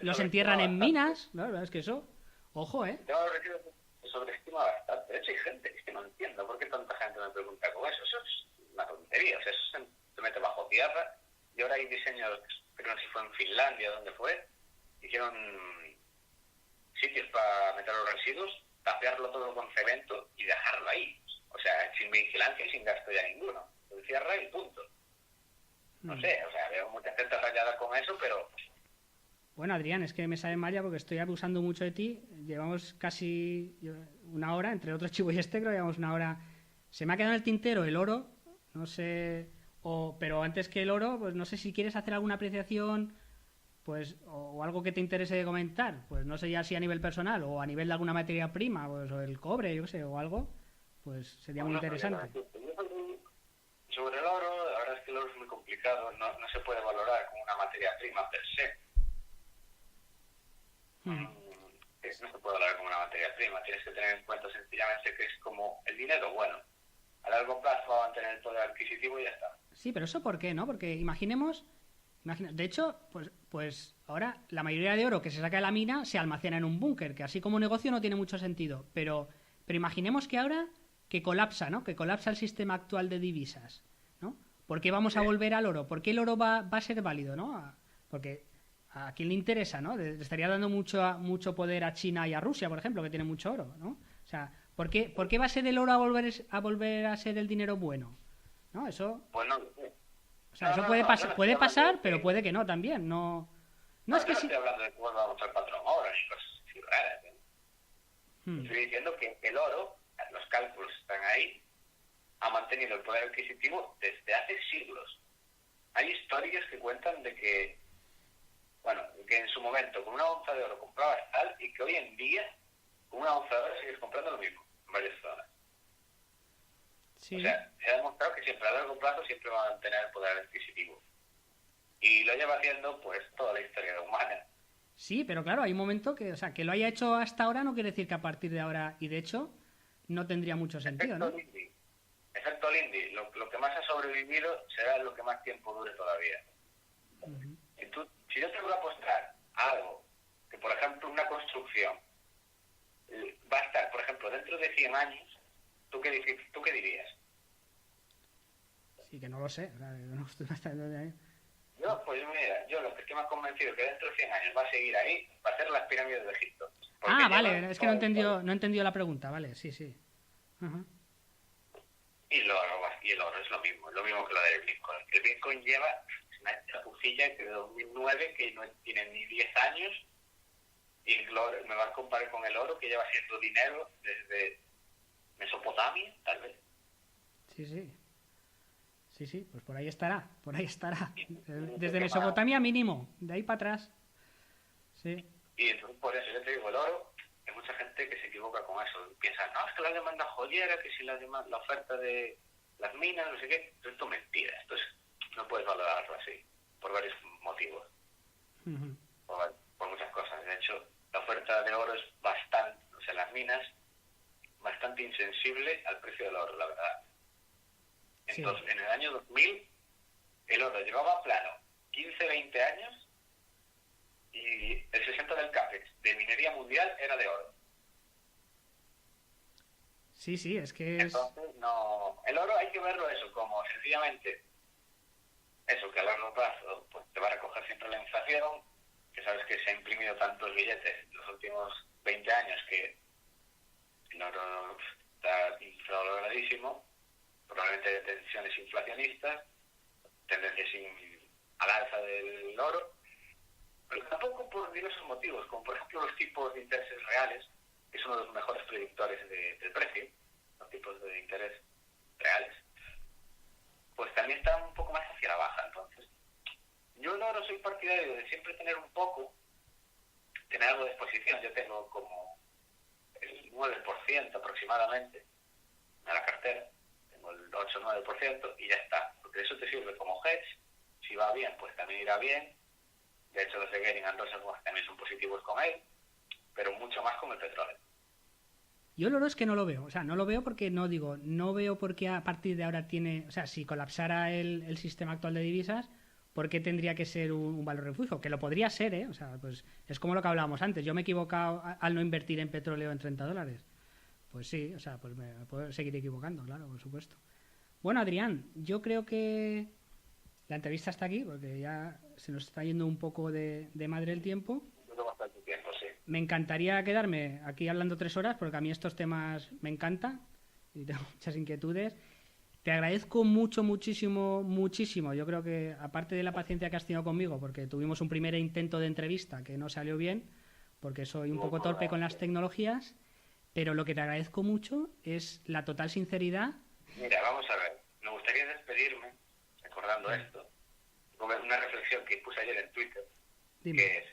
los entierran en minas, la verdad es que eso, ojo, El tema de los residuos se sobreestima bastante. De hecho, hay gente que no entiendo por qué tanta gente me pregunta con eso. Eso es una tontería, o sea, eso se mete bajo tierra y ahora hay diseños, creo que si fue en Finlandia, donde fue, hicieron sitios para meter los residuos, tapearlo todo con cemento y dejarlo ahí. O sea, sin vigilancia y sin gasto ya ninguno. Lo cierra y punto. No sé, o sea, veo mucha gente rayada con eso, pero... Bueno, Adrián, es que me sabe mal ya porque estoy abusando mucho de ti. Llevamos casi una hora, entre otros chivo y este, creo que llevamos una hora. Se me ha quedado en el tintero el oro, no sé... pero antes que el oro, pues no sé si quieres hacer alguna apreciación, pues o algo que te interese comentar, pues no sé ya si a nivel personal o a nivel de alguna materia prima, pues o el cobre, yo qué sé, o algo, pues sería muy interesante. Sobre el oro, la verdad es que el oro es muy complicado, no se puede valorar como una materia prima per se. No se puede valorar como una materia prima, tienes que tener en cuenta sencillamente que es como el dinero, bueno, a largo plazo va a mantener el poder adquisitivo y ya está. Sí, pero eso ¿por qué, no? Porque imaginemos, de hecho, pues ahora la mayoría de oro que se saca de la mina se almacena en un búnker, que así como negocio no tiene mucho sentido, pero imaginemos que ahora que colapsa, ¿no? Que colapsa el sistema actual de divisas, ¿no? ¿Por qué vamos a volver al oro? ¿Por qué el oro va a ser válido, no? Porque a quién le interesa, ¿no? Le estaría dando mucho poder a China y a Rusia, por ejemplo, que tienen mucho oro, ¿no? O sea, ¿por qué va a ser el oro a volver a ser el dinero bueno? ¿No? Eso... Bueno, o sea, eso puede pasar, pero puede que no también, no es que no estoy hablando de que volvamos al patrón oro ni cosas así raras, ¿eh? Estoy diciendo que el oro, los cálculos están ahí, ha mantenido el poder adquisitivo desde hace siglos. Hay historias que cuentan de que, bueno, que en su momento con una onza de oro comprabas tal y que hoy en día con una onza de oro sigues comprando lo mismo en varias zonas. Sí. O sea, se ha demostrado que siempre a largo plazo siempre va a mantener el poder adquisitivo. Y lo lleva haciendo pues toda la historia humana. Sí, pero claro, hay un momento que, o sea, que lo haya hecho hasta ahora no quiere decir que a partir de ahora, y de hecho, no tendría mucho sentido, ¿no? Efecto Lindy, lo que más ha sobrevivido será lo que más tiempo dure todavía. Si yo tengo que apostar a algo, que por ejemplo una construcción va a estar, por ejemplo, dentro de 100 años, ¿tú qué dirías? Sí, que no lo sé. No estoy bastante ahí. Pues mira, yo lo que estoy más convencido que dentro de 100 años va a seguir ahí, va a ser las pirámides de Egipto. Vale, es que no he entendido la pregunta, vale, sí. Uh-huh. Y el oro es lo mismo que lo del Bitcoin. El Bitcoin lleva una chapucilla que de 2009 que no tiene ni 10 años y me va a comparar con el oro que lleva siendo dinero desde Mesopotamia, tal vez. Sí, pues por ahí estará. Desde Mesopotamia mínimo, de ahí para atrás. Sí. Y entonces por eso yo te digo, el oro, hay mucha gente que se equivoca con eso. Piensa, no, es que la demanda joyera, que si la oferta de las minas, no sé qué. Esto es mentira, no puedes valorarlo así, por varios motivos. Uh-huh. Por muchas cosas. De hecho, la oferta de oro es las minas, bastante insensible al precio del oro, la verdad. Entonces, en el año 2000, el oro llevaba plano 15-20 años y el 60% del CAPEX de minería mundial era de oro. Sí, es que Entonces, no... El oro hay que verlo eso como sencillamente eso, que a largo plazo pues, te va a recoger siempre la inflación, que sabes que se han imprimido tantos billetes en los últimos 20 años que el oro está infravaloradísimo, probablemente de tensiones inflacionistas, tendencias al alza del oro, pero tampoco por diversos motivos, como por ejemplo los tipos de intereses reales, que es uno de los mejores predictores del precio, los tipos de interés reales, pues también están un poco más hacia la baja. Entonces, yo el oro soy partidario de siempre tener un poco, tener algo de exposición. Yo tengo como el 9% aproximadamente a la cartera, tengo el 8-9% y ya está, porque eso te sirve como hedge. Si va bien, pues también irá bien. De hecho, los de Gering Anderson también son positivos con él, pero mucho más con el petróleo. Yo el oro es que no lo veo. O sea, no lo veo porque no veo por qué a partir de ahora tiene... O sea, si colapsara el sistema actual de divisas, ¿por qué tendría que ser un valor refugio? Que lo podría ser, ¿eh? O sea, pues es como lo que hablábamos antes. Yo me he equivocado al no invertir en petróleo en $30. Pues sí, o sea, pues me puedo seguir equivocando, claro, por supuesto. Bueno, Adrián, yo creo que la entrevista está aquí, porque ya se nos está yendo un poco de madre el tiempo. Tengo bastante tiempo, sí. Me encantaría quedarme aquí hablando 3 horas, porque a mí estos temas me encantan y tengo muchas inquietudes. Te agradezco muchísimo. Yo creo que, aparte de la paciencia que has tenido conmigo, porque tuvimos un primer intento de entrevista que no salió bien, porque soy un poco torpe con las tecnologías, pero lo que te agradezco mucho es la total sinceridad. Mira, vamos a ver. Me gustaría despedirme recordando esto, con una reflexión que puse ayer en Twitter, Dime. que es: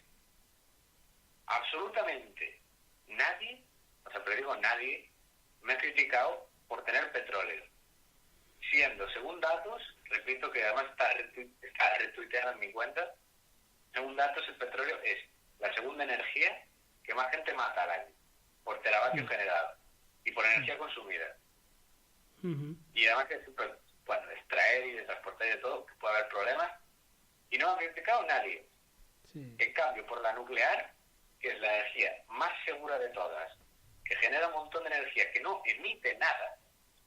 absolutamente nadie, o sea, pero digo nadie, me ha criticado por tener petróleo. Siendo, según datos, repito que además está retuiteado en mi cuenta, según datos el petróleo es la segunda energía que más gente mata al año, por teravatio generado y por energía consumida. Y además que es súper, bueno, de extraer y de transportar y de todo, que puede haber problemas, y no ha criticado nadie. Sí. En cambio, por la nuclear, que es la energía más segura de todas, que genera un montón de energía que no emite nada,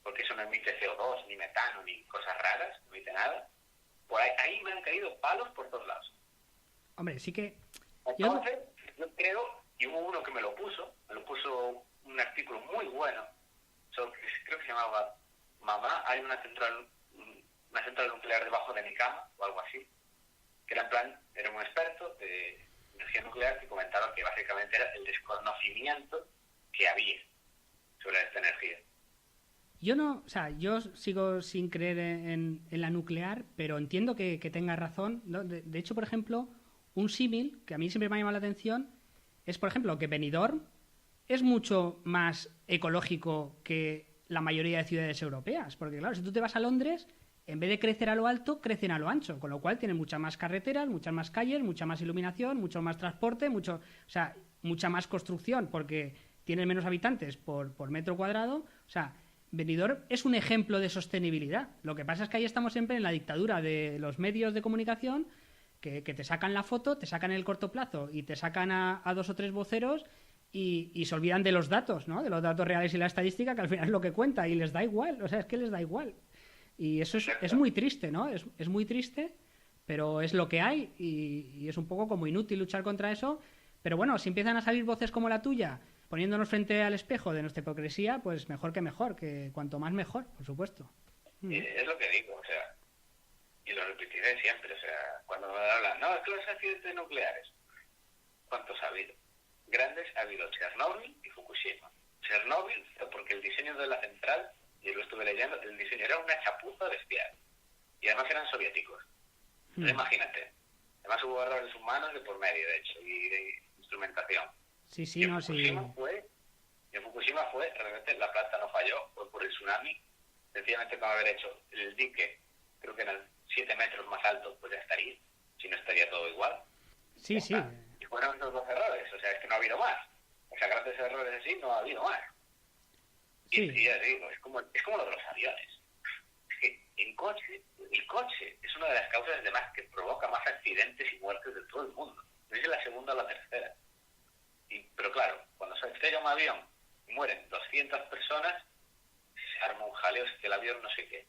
porque eso no emite CO2, ni metano, ni cosas raras, no emite nada, por ahí me han caído palos por todos lados. Hombre, sí que... Entonces, yo creo, y hubo uno que me lo puso un artículo muy bueno, creo que se llamaba Mamá, hay una central nuclear debajo de mi cama, o algo así, que era en plan, era un experto de energía nuclear que comentaba que básicamente era el desconocimiento que había sobre esta energía. Yo sigo sin creer en la nuclear, pero entiendo que tenga razón, ¿no? De hecho, por ejemplo, un símil que a mí siempre me ha llamado la atención es, por ejemplo, que Benidorm es mucho más ecológico que la mayoría de ciudades europeas, porque claro, si tú te vas a Londres, en vez de crecer a lo alto, crecen a lo ancho, con lo cual tienen muchas más carreteras, muchas más calles, mucha más iluminación, mucho más transporte, mucha más construcción, porque tienen menos habitantes por metro cuadrado. O sea, Benidorm es un ejemplo de sostenibilidad. Lo que pasa es que ahí estamos siempre en la dictadura de los medios de comunicación que te sacan la foto, te sacan el corto plazo y te sacan a 2 o 3 voceros y se olvidan de los datos, ¿no? De los datos reales y la estadística, que al final es lo que cuenta, y les da igual, o sea, es que les da igual. Y eso es muy triste, ¿no? Es muy triste, pero es lo que hay y es un poco como inútil luchar contra eso. Pero bueno, si empiezan a salir voces como la tuya, poniéndonos frente al espejo de nuestra hipocresía, pues mejor, que cuanto más mejor, por supuesto. Es lo que digo, o sea, y lo repetiré siempre, o sea, cuando me hablan, no, es que los accidentes nucleares, ¿cuántos ha habido? Grandes ha habido Chernobyl y Fukushima. Chernobyl, porque el diseño de la central, y lo estuve leyendo, el diseño era una chapuza bestial. Y además eran soviéticos. Entonces, imagínate. Además hubo errores humanos de por medio, de hecho, y de instrumentación. Sí, y en Fukushima fue, realmente la planta no falló, fue por el tsunami. Sencillamente con haber hecho el dique, creo que eran 7 metros más alto, pues ya estaría. Si no estaría todo igual. Sí. Y fueron esos 2 errores, o sea, es que no ha habido más. O sea, grandes errores así no ha habido más. Sí. Y ya digo, es como lo de los aviones. Es que el coche es una de las causas además que provoca más accidentes y muertes de todo el mundo. No es la segunda o la tercera. Pero claro, cuando se estrella un avión y mueren 200 personas, se arma un jaleo, es que el avión no sé qué.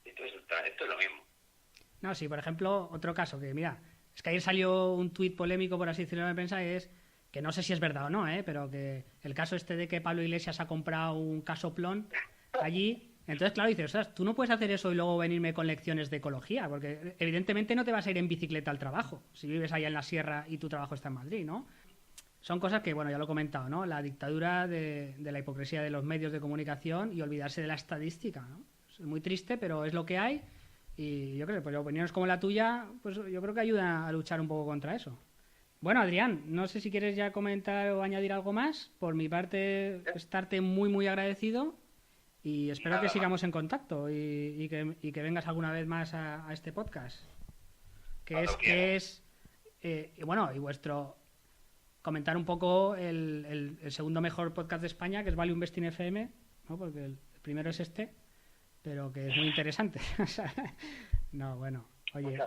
Esto es lo mismo. No, sí, por ejemplo, otro caso que, mira, es que ayer salió un tuit polémico, por así decirlo, en la prensa, es que no sé si es verdad o no, pero que el caso de que Pablo Iglesias ha comprado un casoplón allí. Entonces, claro, dices, ostras, tú no puedes hacer eso y luego venirme con lecciones de ecología, porque evidentemente no te vas a ir en bicicleta al trabajo, si vives allá en la sierra y tu trabajo está en Madrid, ¿no? Son cosas que, bueno, ya lo he comentado, ¿no? La dictadura de la hipocresía de los medios de comunicación y olvidarse de la estadística, ¿no? Es muy triste, pero es lo que hay. Y yo creo que pues, opiniones como la tuya, pues yo creo que ayuda a luchar un poco contra eso. Bueno, Adrián, no sé si quieres ya comentar o añadir algo más. Por mi parte, estarte muy agradecido y espero que sigamos en contacto y que vengas alguna vez más a este podcast. Bueno, y comentar un poco el segundo mejor podcast de España, que es Value Investing FM, ¿no? Porque el primero es este, pero que es muy interesante. No, bueno, oye,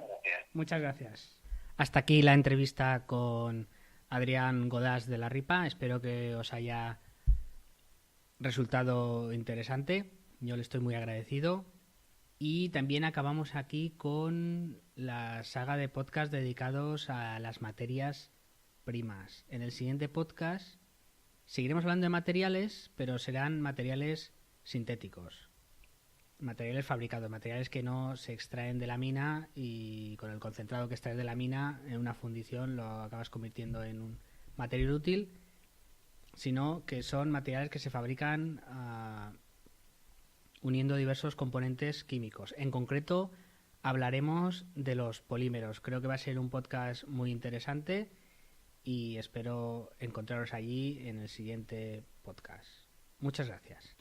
muchas gracias. Hasta aquí la entrevista con Adrián Godás de La Ripa. Espero que os haya resultado interesante. Yo le estoy muy agradecido. Y también acabamos aquí con la saga de podcast dedicados a las materias primas. En el siguiente podcast seguiremos hablando de materiales, pero serán materiales sintéticos, materiales fabricados, materiales que no se extraen de la mina y con el concentrado que extraes de la mina en una fundición lo acabas convirtiendo en un material útil, sino que son materiales que se fabrican uniendo diversos componentes químicos. En concreto, hablaremos de los polímeros. Creo que va a ser un podcast muy interesante y espero encontraros allí en el siguiente podcast. Muchas gracias.